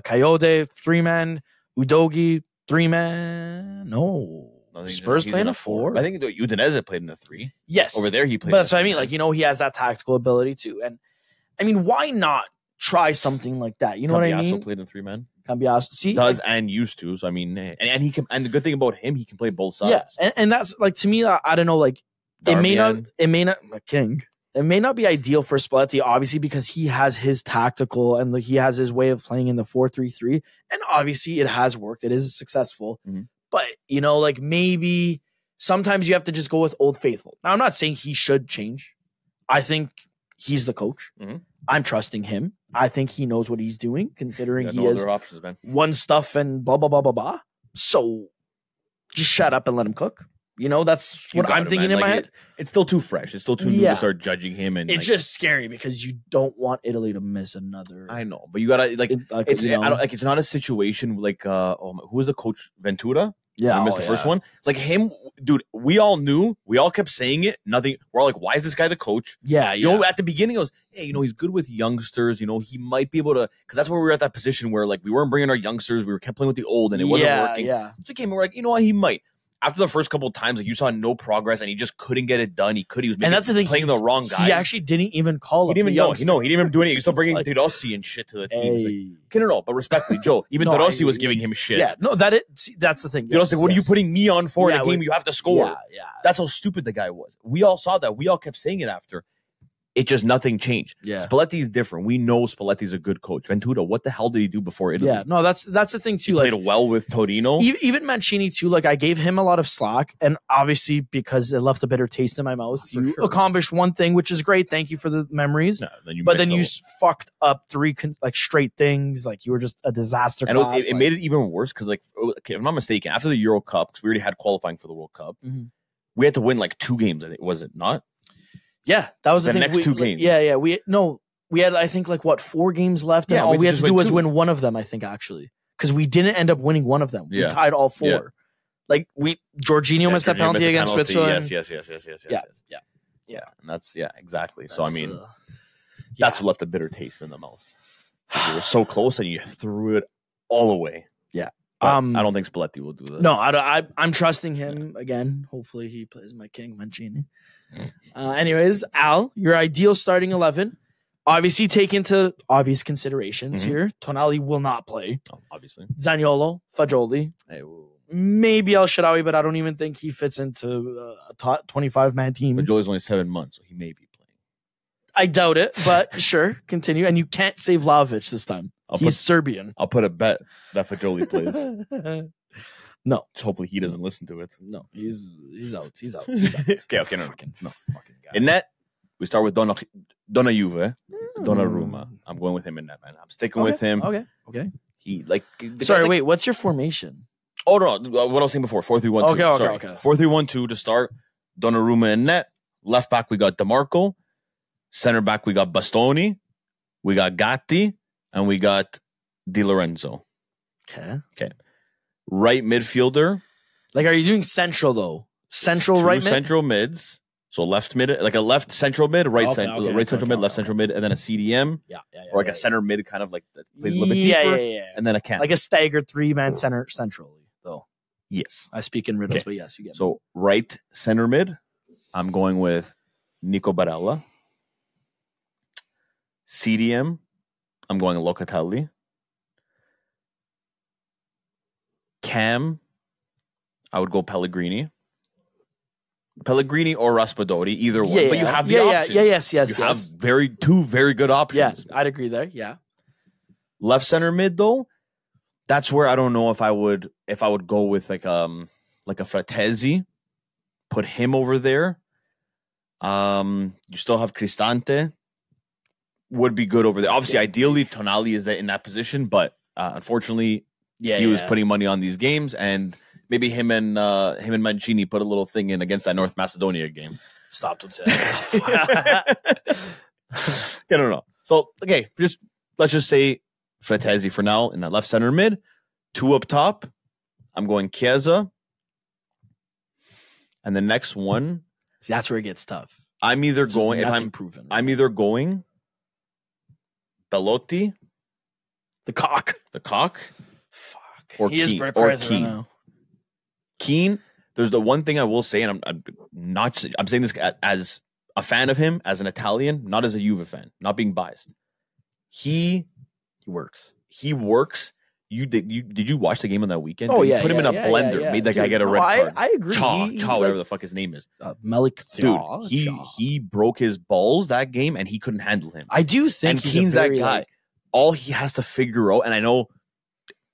Coyote, 3-man. Udogi, 3-man. No. Spurs playing a 4.
I think Udinese played in a 3.
Yes.
Over there he played.
But that's what I mean. Like, you know, he has that tactical ability too. And I mean, why not try something like that? You know what I mean?
Cambiasso played in a 3-man.
Cambiasso
does and used to. So I mean, and he can. And the good thing about him, he can play both sides.
Yes, and that's like, to me, I don't know. Like, it may not. King. It may not be ideal for Spalletti, obviously, because he has his tactical and he has his way of playing in the 4-3-3, and obviously it has worked. It is successful. But, you know, like, maybe sometimes you have to just go with Old Faithful. Now, I'm not saying he should change. I think he's the coach. I'm trusting him. I think he knows what he's doing, considering he has won stuff and blah, blah, blah, blah, blah. So just shut up and let him cook. You know, that's what I'm thinking in my head.
It's still too fresh. It's still too new to start judging him. And
it's just scary because you don't want Italy to miss another.
I know, but you gotta it's not a situation like who was the coach? Ventura.
Yeah,
we missed the first one. Like him, dude. We all knew. We all kept saying it. Nothing. We're all like, why is this guy the coach?
Yeah,
You know, at the beginning, it was, hey, he's good with youngsters. He might be able to, because that's where we were at that position where like we weren't bringing our youngsters. We were kept playing with the old, and it wasn't working.
Yeah.
So he came, and we're like, you know what, he might. After the first couple of times, like you saw no progress, and he just couldn't get it done. He was
and that's the thing,
playing the wrong guy.
He actually didn't even call.
He didn't even know. He didn't even do anything. He was still bringing
like,
Derossi and shit to the team.
Hey.
No, but respectfully, Joe, even Derossi was giving him shit.
Yeah, no, that's the thing.
Derossi, what are you putting me on for in a game you have to score?
Yeah.
That's how stupid the guy was. We all saw that. We all kept saying it after. It just nothing changed.
Yeah.
Spalletti's different. We know Spalletti's a good coach. Ventura, what the hell did he do before Italy?
Yeah, no, that's the thing too.
He played well with Torino.
Even Mancini too. Like I gave him a lot of slack, and obviously because it left a bitter taste in my mouth. You accomplished one thing, which is great. Thank you for the memories.
No,
then you fucked up three straight things. Like you were just a disaster.
And it made it even worse because, like, if I'm not mistaken, after the Euro Cup, because we already had qualifying for the World Cup, we had to win like 2 games. I think, was it not?
Yeah, that was the thing.
Next 2 games.
Yeah. We had I think 4 games left, and all we had to do was win one of them. I think actually, because we didn't end up winning one of them. We tied all 4.
Yeah.
Like Jorginho missed that penalty against Switzerland.
Yes. Yeah, and that's exactly. So I mean, that's what left a bitter taste in the mouth. You were so close, and you threw it all away.
Yeah.
But I don't think Spalletti will do that.
No, I'm trusting him again. Hopefully, he plays my king Mancini. Anyways, Al, your ideal starting 11. Obviously, take into obvious considerations here. Tonali will not play.
Oh, obviously.
Zaniolo, Fagioli. Maybe El Shaarawy, but I don't even think he fits into a top 25-man team.
Fagioli's only 7 months, so he may be playing.
I doubt it, but sure, continue. And you can't save Vlahovic this time. He's Serbian.
I'll put a bet that Fagioli plays.
No.
Hopefully he doesn't listen to it.
No, he's out. He's out.
Okay, no fucking guy. In net, we start with Donna Juve, Donnarumma. I'm going with him in net, man. I'm sticking with him.
Okay.
He
Sorry, wait. What's your formation?
Oh no, what I was saying before, 4-3-1-2.
Okay.
4-3-1-2 to start. Donnarumma in net. Left back we got DeMarco. Center back we got Bastoni. We got Gatti, and we got Di Lorenzo. Okay. Right midfielder.
Like, are you doing central though? Central right mid?
Central mids. So left mid, like a left central mid, right central mid, left central mid, and then a CDM.
Yeah.
Or like a center mid, kind of like that plays a little bit deeper.
Yeah.
And then a cam.
Like a staggered 3-man center centrally, though.
Yes.
I speak in riddles, but yes, you get me.
So right center mid, I'm going with Nico Barella. CDM, I'm going Locatelli. Cam, I would go Pellegrini. Pellegrini or Raspadori, either one. But you have the options.
Yes.
You have two very good options.
Yeah, I'd agree there. Yeah.
Left center mid though, that's where I don't know if I would go with like a Fratesi, put him over there. You still have Cristante, would be good over there. Obviously, ideally Tonali is in that position, but unfortunately, he was putting money on these games, and maybe him and Mancini put a little thing in against that North Macedonia game.
Stopped him saying.
I don't know. So let's just say Fratesi for now in that left center mid. 2 up top. I'm going Chiesa. And the next one.
See, that's where it gets tough.
I'm either going Belotti.
The cock.
Fuck. Or
he
Keane.
Or Keane.
Keane. There's the one thing I will say, and I'm saying this as a fan of him, as an Italian, not as a Juve fan, not being biased. He works. Did you watch the game on that weekend?
Oh,
He put him in a blender, made that guy get a red card.
I agree.
Chaw, whatever the fuck his name is.
Malik.
Dude, he broke his balls that game, and he couldn't handle him.
I do think
Keane's that guy. All he has to figure out, and I know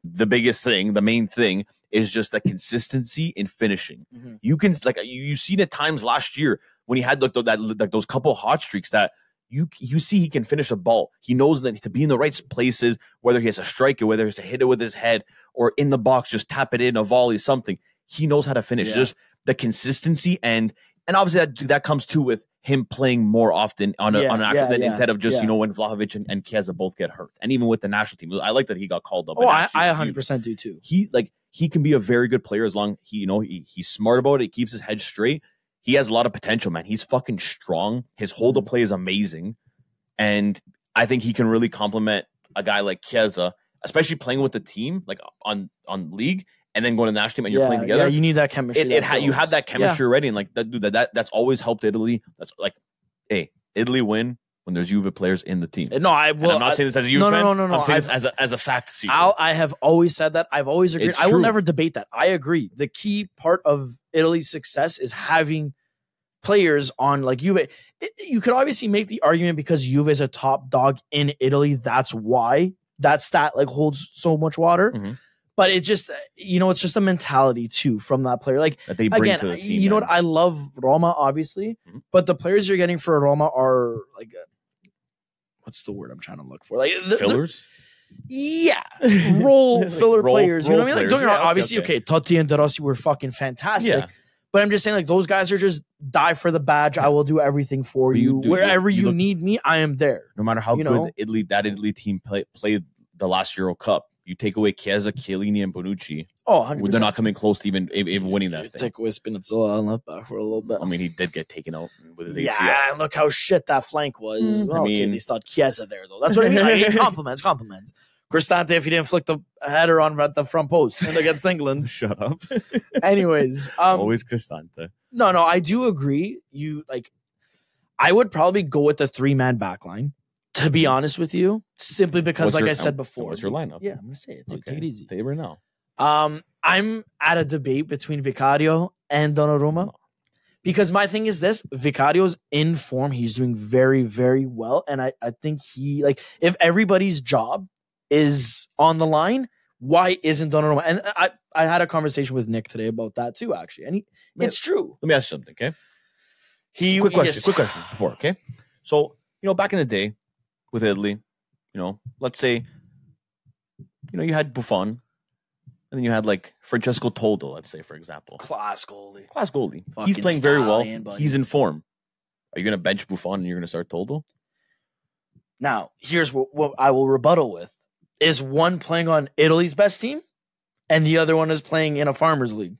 the biggest thing, the main thing, is just the consistency in finishing. Mm-hmm. You can you've seen it times last year when he had those couple hot streaks that you see he can finish a ball. He knows that to be in the right places, whether he has to strike it, whether he has to hit it with his head, or in the box, just tap it in, a volley, something. He knows how to finish. Yeah. the consistency and obviously that comes too with him playing more often on an actual than instead of just when Vlahovic and Chiesa both get hurt, and even with the national team, I like that he got called up.
Oh, I 100% do too.
He can be a very good player as long he's smart about it. He keeps his head straight. He has a lot of potential, man. He's fucking strong. His hold of play is amazing, and I think he can really complement a guy like Chiesa, especially playing with the team like on league. And then going to the national team and you're playing together.
Yeah, you need that chemistry.
You have that chemistry already. And like that's always helped Italy. That's like, hey, Italy win when there's Juve players in the team.
No, I'm
not saying this as a Juve fan. No. I'm saying this as a fact.
I have always said that. I've always agreed. I will never debate that. I agree. The key part of Italy's success is having players on like Juve. You could obviously make the argument because Juve is a top dog in Italy. That's why that stat like holds so much water. Mm-hmm. But it's just, it's just a mentality too from that player. Like
that they bring to the team,
you know what? I love Roma, obviously, but the players you're getting for Roma are like, what's the word I'm trying to look for? Like
fillers.
Role filler players. You know what I mean? Like, don't get me wrong. Obviously, okay, Totti and De Rossi were fucking fantastic. Yeah. But I'm just saying, like, those guys are just die for the badge. I will do everything for you. Wherever you need me, I am there.
No matter how good that Italy team played the last Euro Cup. You take away Chiesa, Chiellini, and Bonucci.
Oh, 100%.
They're not coming close to even winning that thing.
Take away Spinazzola and left back for a little bit.
I mean, he did get taken out with his ACL.
Yeah, and look how shit that flank was. Well, okay, they still had Chiesa there, though. That's what I mean. Like, compliments. Cristante, if he didn't flick the header on at the front post and against England.
Shut up.
Anyways.
Always Cristante.
No, I do agree. I would probably go with the 3-man backline. To be honest with you, simply because, I said before.
What's your lineup?
Yeah, I'm going to say it. Take it easy.
Say it right now.
I'm at a debate between Vicario and Donnarumma. Because my thing is this. Vicario's in form. He's doing very, very well. And I think if everybody's job is on the line, why isn't Donnarumma? And I had a conversation with Nick today about that too, actually. And it's true.
Let me ask you something, okay? Quick question before, okay? So, back in the day, with Italy, let's say, you had Buffon, and then you had like Francesco Toldo, let's say, for example.
Class goalie.
Fucking he's playing very well. Buddy. He's in form. Are you going to bench Buffon and you're going to start Toldo?
Now, here's what I will rebuttal with. Is one playing on Italy's best team and the other one is playing in a farmers league?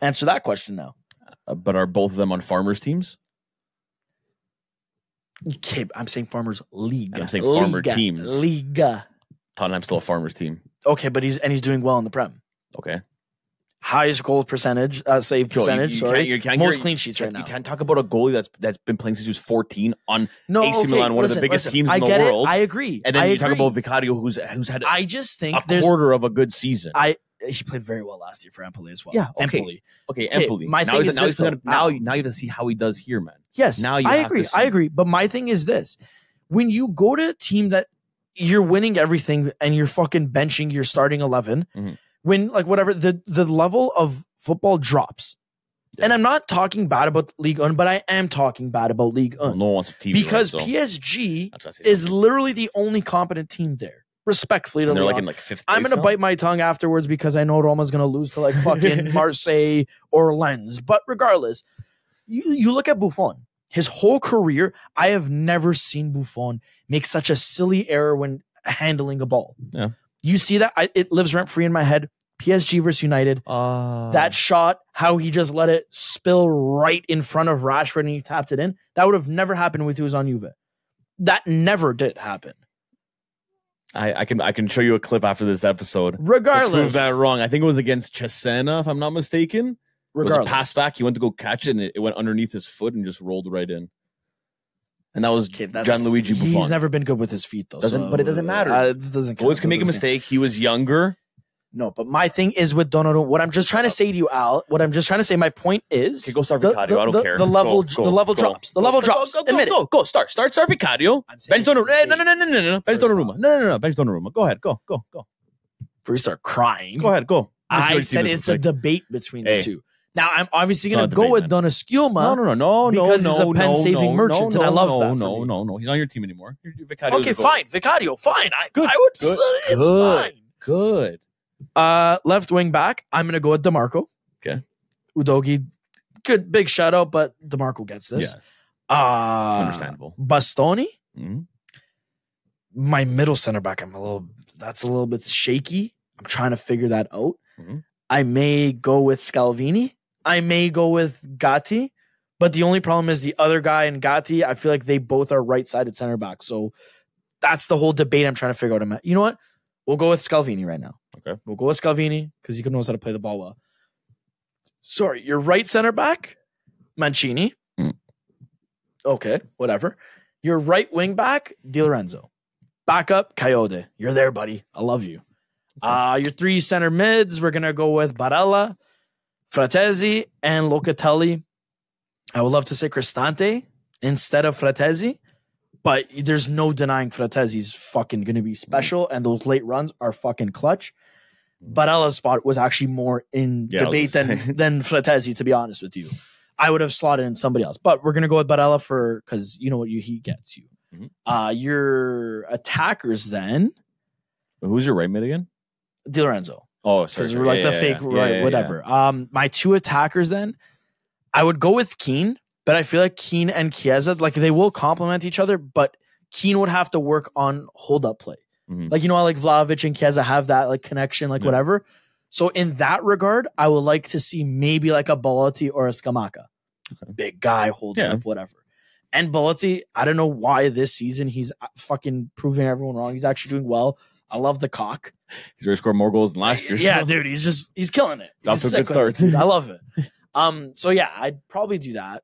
Answer that question now.
But are both of them on farmers teams?
Okay, I'm saying farmers league.
And I'm saying farmer teams.
Liga.
Tottenham's still a farmers team.
Okay, but he's doing well in the Prem.
Okay.
Highest goal percentage, save percentage. You can't most clean sheets right now.
You can't talk about a goalie that's been playing since he was 14 on AC Milan, one of the biggest teams in the world.
I agree.
And then you talk about Vicario, who's had a quarter of a good season.
He played very well last year for Empoli as well.
Yeah, Empoli. Empoli. My thing is this, now you have to see how he does here, man.
Yes,
now
I agree. But my thing is this: when you go to a team that you're winning everything and you're fucking benching your starting 11, when whatever the level of football drops. Yeah. And I'm not talking bad about Ligue 1, but I am talking bad about Ligue 1.
No one wants a TV
because PSG is literally the only competent team there. Respectfully to
they're
Leon.
Like in like 5th
I'm going to bite my tongue afterwards because I know Roma's going to lose to like fucking Marseille or Lens. But regardless, you look at Buffon. His whole career, I have never seen Buffon make such a silly error when handling a ball.
Yeah.
You see that? It lives rent-free in my head. PSG versus United. That shot, how he just let it spill right in front of Rashford and he tapped it in. That would have never happened if he was on Juve. That never did happen.
I can show you a clip after this episode.
Regardless.
To prove that wrong. I think it was against Cesena, if I'm not mistaken.
Regardless.
It was a pass back. He went to go catch it, and it went underneath his foot and just rolled right in. And that was Gianluigi Buffon.
He's never been good with his feet, though.
But it doesn't matter.
It doesn't count.
Boys can make a mistake. He was younger.
No, but my thing is with Donnarumma. What I'm just trying to say to you, Al, my point is...
Okay, go start Vicario. I don't care.
The level drops. The level drops. Admit it.
Go. Start Vicario. Bench Donnarumma. No. Bench Donnarumma. No. Bench Donnarumma. Go ahead. Go.
Before you start crying.
Go ahead. Go.
I said it's a debate between the two. Now, I'm obviously going to go with Donaschiuma.
No.
Because he's a pen-saving merchant, and I love that.
No. He's not on your team anymore. Vicario.
Okay, fine. Vicario, fine.
Good.
It's fine.
Good.
Left wing back, I'm going to go with DeMarco.
Okay.
Udogie, good big shout out, but DeMarco gets this.
Yeah. Understandable.
Bastoni,
Mm-hmm.
my middle center back, that's a little bit shaky. I'm trying to figure that out.
Mm-hmm.
I may go with Scalvini. I may go with Gatti. But the only problem is the other guy and Gatti, I feel like they both are right-sided center backs. So that's the whole debate I'm trying to figure out. You know what? We'll go with Scalvini right now.
Okay.
We'll go with Scalvini because he knows how to play the ball well. Sorry, your right center back, Mancini. Okay, whatever. Your right wing back, Di Lorenzo. Backup, Coyote. You're there, buddy. I love you. Your three center mids, we're going to go with Barella, Fratesi, and Locatelli. I would love to say Cristante instead of Fratesi, but there's no denying Fratesi's fucking going to be special, and those late runs are fucking clutch. Barella's spot was actually more in debate than Fratesi, to be honest with you. I would have slotted in somebody else, but we're going to go with Barella because you know what he gets you. Mm-hmm. Your attackers then.
Who's your right mid again?
Di Lorenzo.
Oh, sorry.
Because we're like the fake, right? Whatever. Yeah. My two attackers then, I would go with Keane, but I feel like Keane and Chiesa, like they will complement each other, but Keane would have to work on hold up play. Mm-hmm. Like, you know how like Vlahovic and Chiesa have that like connection, like whatever. So in that regard, I would like to see maybe like a Belotti or a Scamacca. Okay. Big guy holding up, whatever. And Belotti, I don't know why this season he's fucking proving everyone wrong. He's actually doing well. I love the cock.
He's already scored more goals than last year.
Yeah, dude, he's killing it.
He's off to a good start.
I love it. So yeah, I'd probably do that.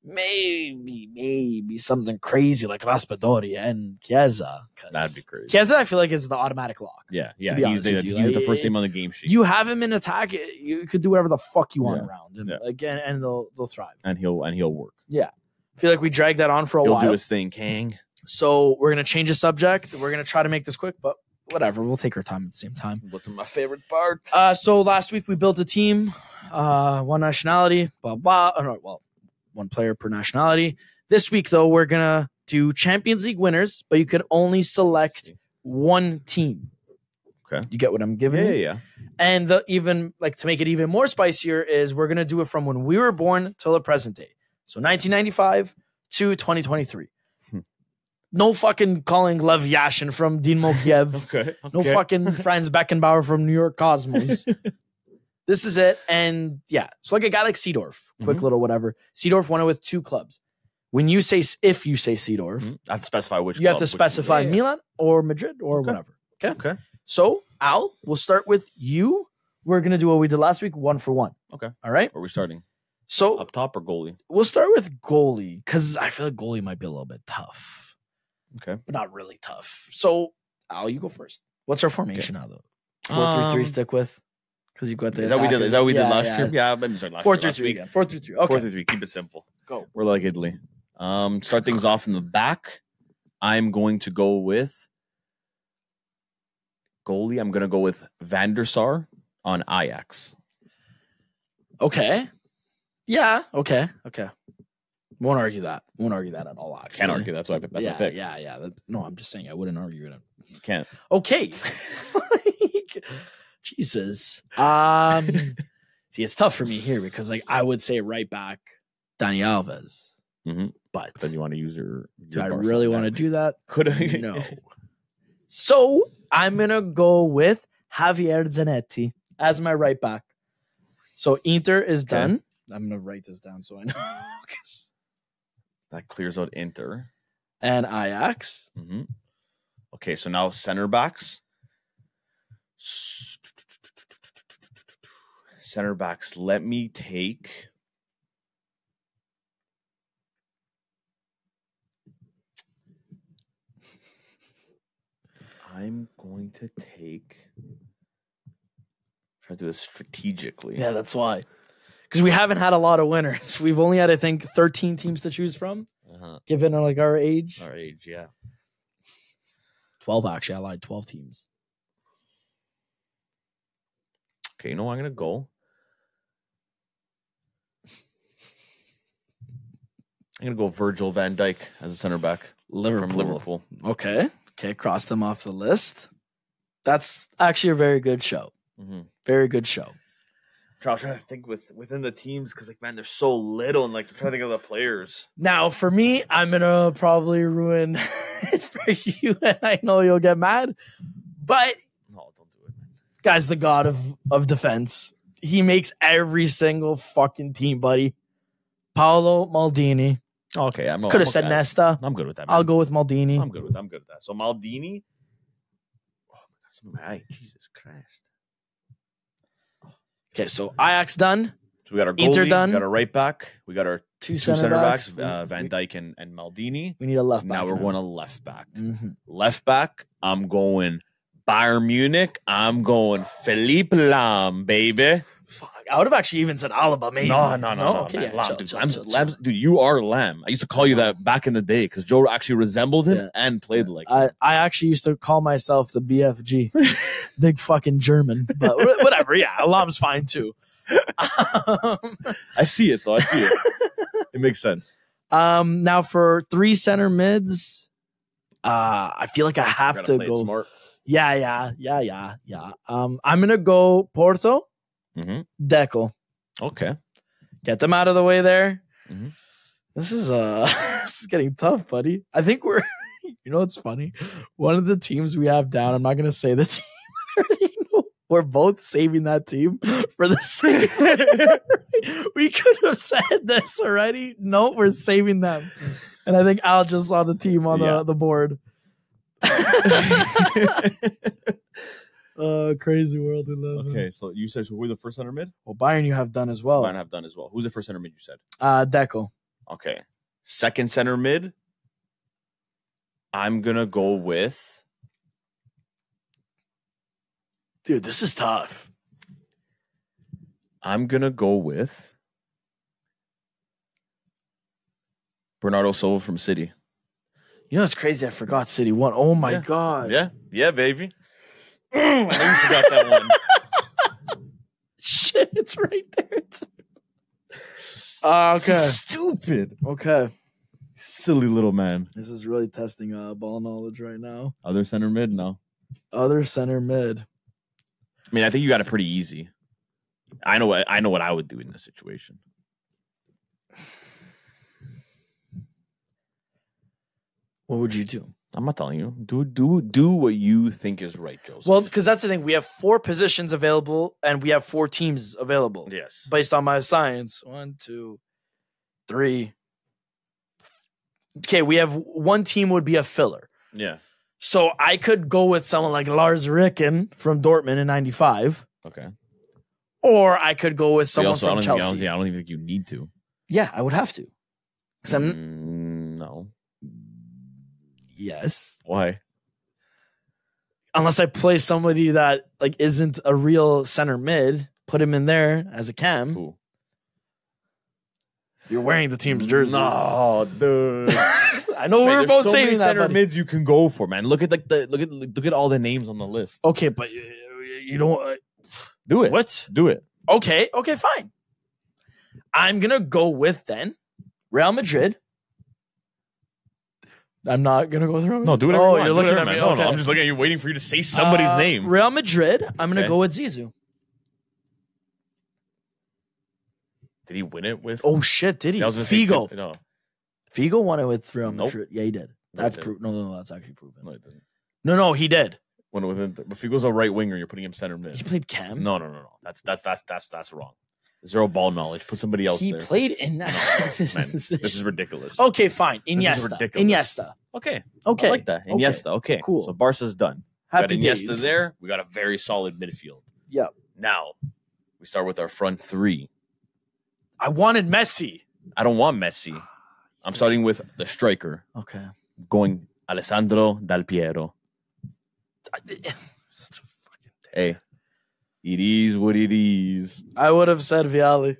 Maybe something crazy like Raspadori and Chiesa.
That'd be crazy.
Chiesa, I feel like is the automatic lock.
Yeah. He's the first name on the game sheet.
You have him in attack, you could do whatever the fuck you want around him. Again, and they'll thrive.
And he'll work.
Yeah. I feel like we dragged that on for a while.
He'll do his thing, Kang.
So we're gonna change the subject. We're gonna try to make this quick, but whatever. We'll take our time at the same time.
What's my favorite part?
So last week we built a team, one nationality, blah blah. One player per nationality. This week, though, we're going to do Champions League winners, but you can only select one team.
Okay.
You get what I'm giving you?
Yeah.
And to make it even more spicier is we're going to do it from when we were born till the present day. So 1995 to 2023. No fucking calling Lev Yashin from Dinamo Kiev. Okay. No fucking Franz Beckenbauer from New York Cosmos. This is it. And yeah, so like a guy like Seedorf, quick little whatever. Seedorf won it with two clubs. If you say Seedorf,
I have to specify which
you have to specify Milan or Madrid or whatever. Okay. So Al, we'll start with you. We're going to do what we did last week, 1 for 1.
Okay.
All right.
Where are we starting?
So
up top or goalie?
We'll start with goalie because I feel like goalie might be a little bit tough.
Okay.
But not really tough. So Al, you go first. What's our formation now though? 4-3-3 stick with? Because you got the.
Is that what we did last year? Yeah, maybe last
4-3-3 again. 4-3-3. Okay.
4-3-3. Keep it simple.
Go.
We're like Italy. Start things off in the back. I'm going to go with goalie. I'm going to go with Van der Sar on Ajax.
Okay. Yeah. Okay. Won't argue that at all. Actually,
can't argue. That's why. That's my pick.
Yeah. No, I'm just saying I wouldn't argue it.
You can't.
Okay. Jesus. See, it's tough for me here because like I would say right back, Dani Alves.
Mm-hmm.
But
then you want to use your
do I really want to do that?
Could I?
No. So I'm gonna go with Javier Zanetti as my right back. So Inter is done. I'm gonna write this down so I know.
That clears out Inter
and Ajax.
Mm-hmm. Okay, so now center backs. Center backs. Let me take. I'm going to take. Try to do this strategically.
Yeah, that's why. Because we haven't had a lot of winners. We've only had, I think, 13 teams to choose from. Given our age.
Our age, yeah.
12, actually. I lied. 12 teams.
Okay, you know what I'm going to go? I'm going to go Virgil van Dijk as a center back. From Liverpool.
Okay, cross them off the list. That's actually a very good show.
Mm-hmm.
Very good show.
I'm trying to think within the teams because, like, man, they're so little, and like, I'm trying to think of the players.
Now, for me, I'm gonna probably ruin it for you, and I know you'll get mad. But
No, don't do it, man.
guy's the god of defense. He makes every single fucking team, buddy. Paolo Maldini.
Okay,
Could have said Nesta.
I'm good with that, man.
I'll go with Maldini.
I'm good with that. So Maldini. Oh my God, something in my eye. Jesus Christ.
Okay, so Ajax done.
So we got our goalie,
Inter done.
we got our right back, we got our
Two
two
center backs.
Van Dijk and Maldini.
We need a left back.
Now we're going to left back.
Mm-hmm.
Left back, I'm going Bayern Munich. I'm going Philippe Lahm, baby.
Fuck, I would have actually even said Alaba, maybe.
No.
Okay,
man.
yeah,
Lahm,
chill.
dude, you are Lamb. I used to call you that back in the day because Joe actually resembled him and played like him.
I actually used to call myself the BFG. Big fucking German. But whatever, yeah. Alam's fine too.
I see it, though. I see it. It makes sense.
Now for 3 center mids, I feel like I have to go.
Smart.
Yeah. I'm gonna go Porto, Deco.
Okay.
Get them out of the way there.
Mm-hmm.
This is this is getting tough, buddy. I think we're you know what's funny? One of the teams we have down, I'm not gonna say the team. We're both saving that team for the same. We could have said this already. No, we're saving them. And I think Al just saw the team on the board. Crazy world we live in.
Okay, so you said so we're the first center mid?
Well, Bayern you have done as well.
Bayern have done as well. Who's the first center mid you said?
Deco.
Okay. Second center mid, I'm going to go with...
Dude, this is tough.
I'm going to go with Bernardo Silva from City.
You know, it's crazy. I forgot City won. Oh, my God.
Yeah, baby. I know you forgot that one.
Shit, it's right there. Okay.
Stupid.
Okay.
Silly little man.
This is really testing ball knowledge right now.
Other center mid? No.
Other center mid.
I mean, I think you got it pretty easy. I know what I would do in this situation.
What would you do?
I'm not telling you. Do what you think is right, Joseph.
Well, because that's the thing. We have 4 positions available, and we have 4 teams available.
Yes.
Based on my science. 1, 2, 3. Okay, we have 1 team would be a filler.
Yeah.
So I could go with someone like Lars Ricken from Dortmund in 95.
Okay.
Or I could go with someone from Chelsea.
I don't even think you need to.
Yeah, I would have to.
No.
Yes.
Why?
Unless I play somebody that like isn't a real center mid, put him in there as a cam.
Who?
You're wearing the team's jersey.
No, dude.
I know we were both saying that.
Center mids you can go for, man. Look at all the names on the list.
Okay, but you don't
do it.
What?
Do it.
Okay, fine. I'm gonna go with then Real Madrid. I'm not gonna go through.
No, do it.
Oh, you're looking at me.
No,
okay.
I'm just looking at you, waiting for you to say somebody's name.
Real Madrid. I'm gonna go with Zizou.
Did he win it with?
Oh shit! Did he? Figo.
No.
Figo won it with Real Madrid. Yeah, he did. That's proven. No, that's actually proven.
No, he didn't.
No, he did.
When if Figo's a right winger, you're putting him center mid.
He played cam.
No. That's wrong. Zero ball knowledge. Put somebody else there.
He played in that.
No, man, this is ridiculous.
Okay, fine. Iniesta.
Okay.
I
like that. Iniesta. Okay.
Cool.
So Barca's done.
Happy
we got Iniesta
days.
there. We got a very solid midfield.
Yep.
Now we start with our front 3.
I wanted Messi.
I don't want Messi. I'm starting with the striker.
Okay.
Going Alessandro Del Piero.
Such a fucking thing.
Hey, it is what it is.
I would have said Vialli.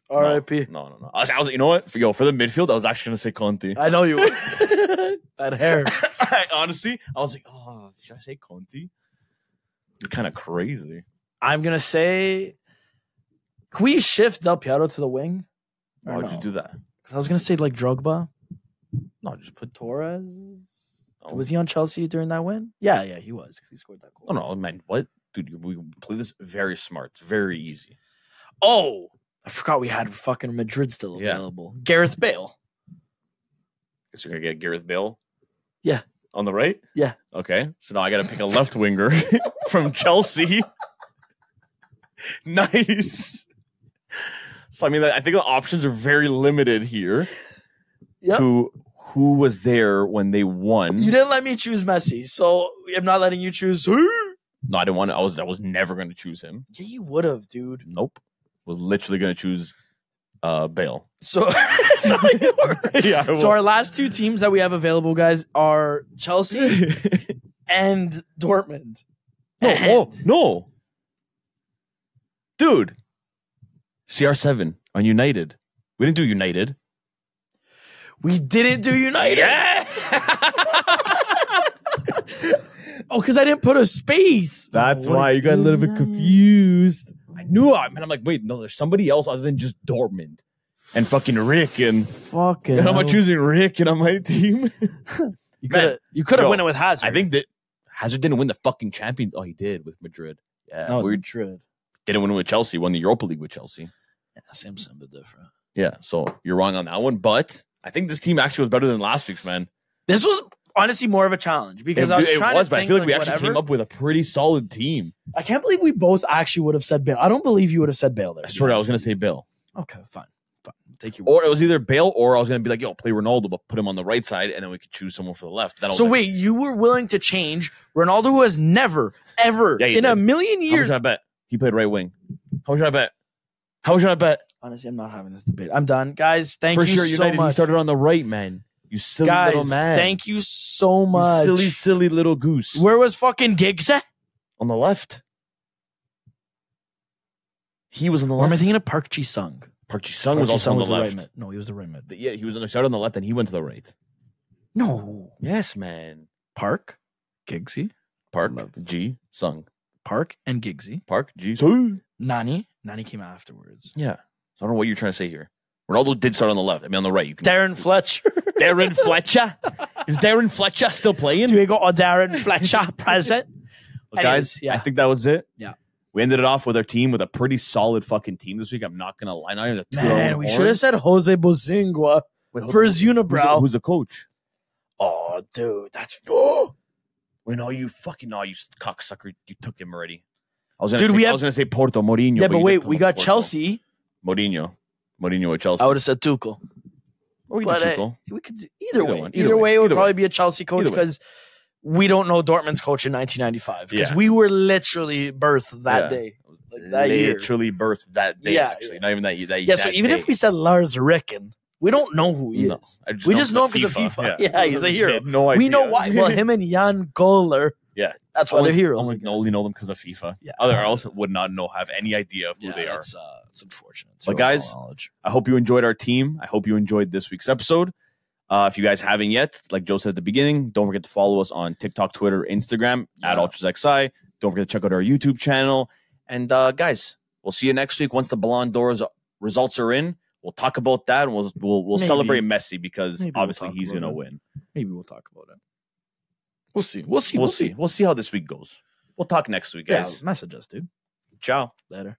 R.I.P.
No. I was, you know what? For the midfield, I was actually going to say Conte.
I know you would. That hair.
Honestly, I was like, oh, should I say Conte? It's kind of crazy.
I'm going to say, can we shift Del Piero to the wing?
Why would you do that?
Because I was going to say like Drogba.
No, just put
Torres.
Oh.
Was he on Chelsea during that win? Yeah, he was. Because he scored that goal.
No, man. What? Dude, we play this very smart. It's very easy.
Oh, I forgot we had fucking Madrid still available. Gareth Bale.
So you're gonna get Gareth Bale?
Yeah.
On the right?
Yeah.
Okay. So now I gotta pick a left winger from Chelsea. Nice. So I mean, I think the options are very limited here.
Yep.
To who was there when they won.
You didn't let me choose Messi, so I'm not letting you choose who.
No, I didn't want to. I was never going to choose him.
Yeah, you would have, dude.
Nope. Was literally going to choose Bale.
So, so our last two teams that we have available, guys, are Chelsea and Dortmund.
No. Dude. CR7 on United. We didn't do United.
We didn't do United.
Yeah.
Oh, because I didn't put a space.
That's why you got a little bit confused. I knew it, man. I'm like, wait, no, there's somebody else other than just Dortmund and fucking Rick and
fucking.
And I'm not choosing Rick and on my team.
You could have won it with Hazard.
I think that Hazard didn't win the fucking champion. Oh, he did with Madrid. Yeah,
Madrid
didn't win with Chelsea. Won the Europa League with Chelsea.
Yeah, same but different.
Yeah, so you're wrong on that one, but I think this team actually was better than last week's, man.
This was honestly more of a challenge because I was trying to think,
but I feel like we actually
whatever.
came up with a pretty solid team.
I can't believe we both actually would have said Bale. I don't believe you would have said Bale there.
I swear I was going to say Bale.
Okay, fine. Take your
or it was either Bale or I was going to be like, yo, play Ronaldo, but put him on the right side, and then we could choose someone for the left.
So wait, you were willing to change Ronaldo, who has never, ever in a million years.
How much should I bet? He played right wing. How much should I bet? How much should I bet?
Honestly, I'm not having this debate. I'm done. Guys, thank you
sure,
so much.
He started on the right, man. You silly little man.
Thank you so much.
You silly little goose.
Where was fucking Giggs at?
On the left. He was on the left.
Or am I thinking of Park Ji-sung?
Park Ji-sung was also on the left.
Right. No, he was the right mid.
Yeah, he was started on the left and he went to the right.
No.
Yes, man.
Park, Giggsy.
Park, Ji-sung.
Park and Giggsy.
Park, Ji-sung.
Nani came afterwards.
Yeah. So I don't know what you're trying to say here. Ronaldo did start on the left. I mean, on the right. You can
Darren Fletcher.
Darren Fletcher? Is Darren Fletcher still playing?
Do we go Darren Fletcher present?
Well, guys, I think that was it.
Yeah.
We ended it off with our team with a pretty solid fucking team this week. I'm not going to lie. Not even
Man, we should have said Jose Bozingua for his unibrow.
Who's the coach?
Oh, dude. That's...
Wait, no, you cocksucker. You took him already. I was going to say Porto, Mourinho.
Yeah, but wait, we got Porto. Chelsea.
Mourinho with Chelsea.
I would have said Tuchel.
We
could do either way. Either way, it would probably be a Chelsea coach because we don't know Dortmund's coach in 1995 because we were literally birthed that day. Like that
literally birthed that day. Yeah, actually, not even that year.
Yeah, so even if we said Lars Ricken, we don't know who he is. We just know him because of FIFA. Yeah, he's a hero.
No idea.
We know why. Well, him and Jan Goller.
Yeah,
that's why they're heroes.
Only know them because of FIFA. Yeah, other else would not have any idea of who they are.
It's unfortunate.
But guys, I hope you enjoyed our team. I hope you enjoyed this week's episode. If you guys haven't yet, like Joe said at the beginning, don't forget to follow us on TikTok, Twitter, Instagram at UltrasXI. Don't forget to check out our YouTube channel. And guys, we'll see you next week once the Ballon d'Or's results are in. We'll talk about that, and we'll celebrate Messi because obviously he's going to win.
Maybe we'll talk about it.
We'll see how this week goes. We'll talk next week, guys.
Yeah, message us, dude.
Ciao.
Later.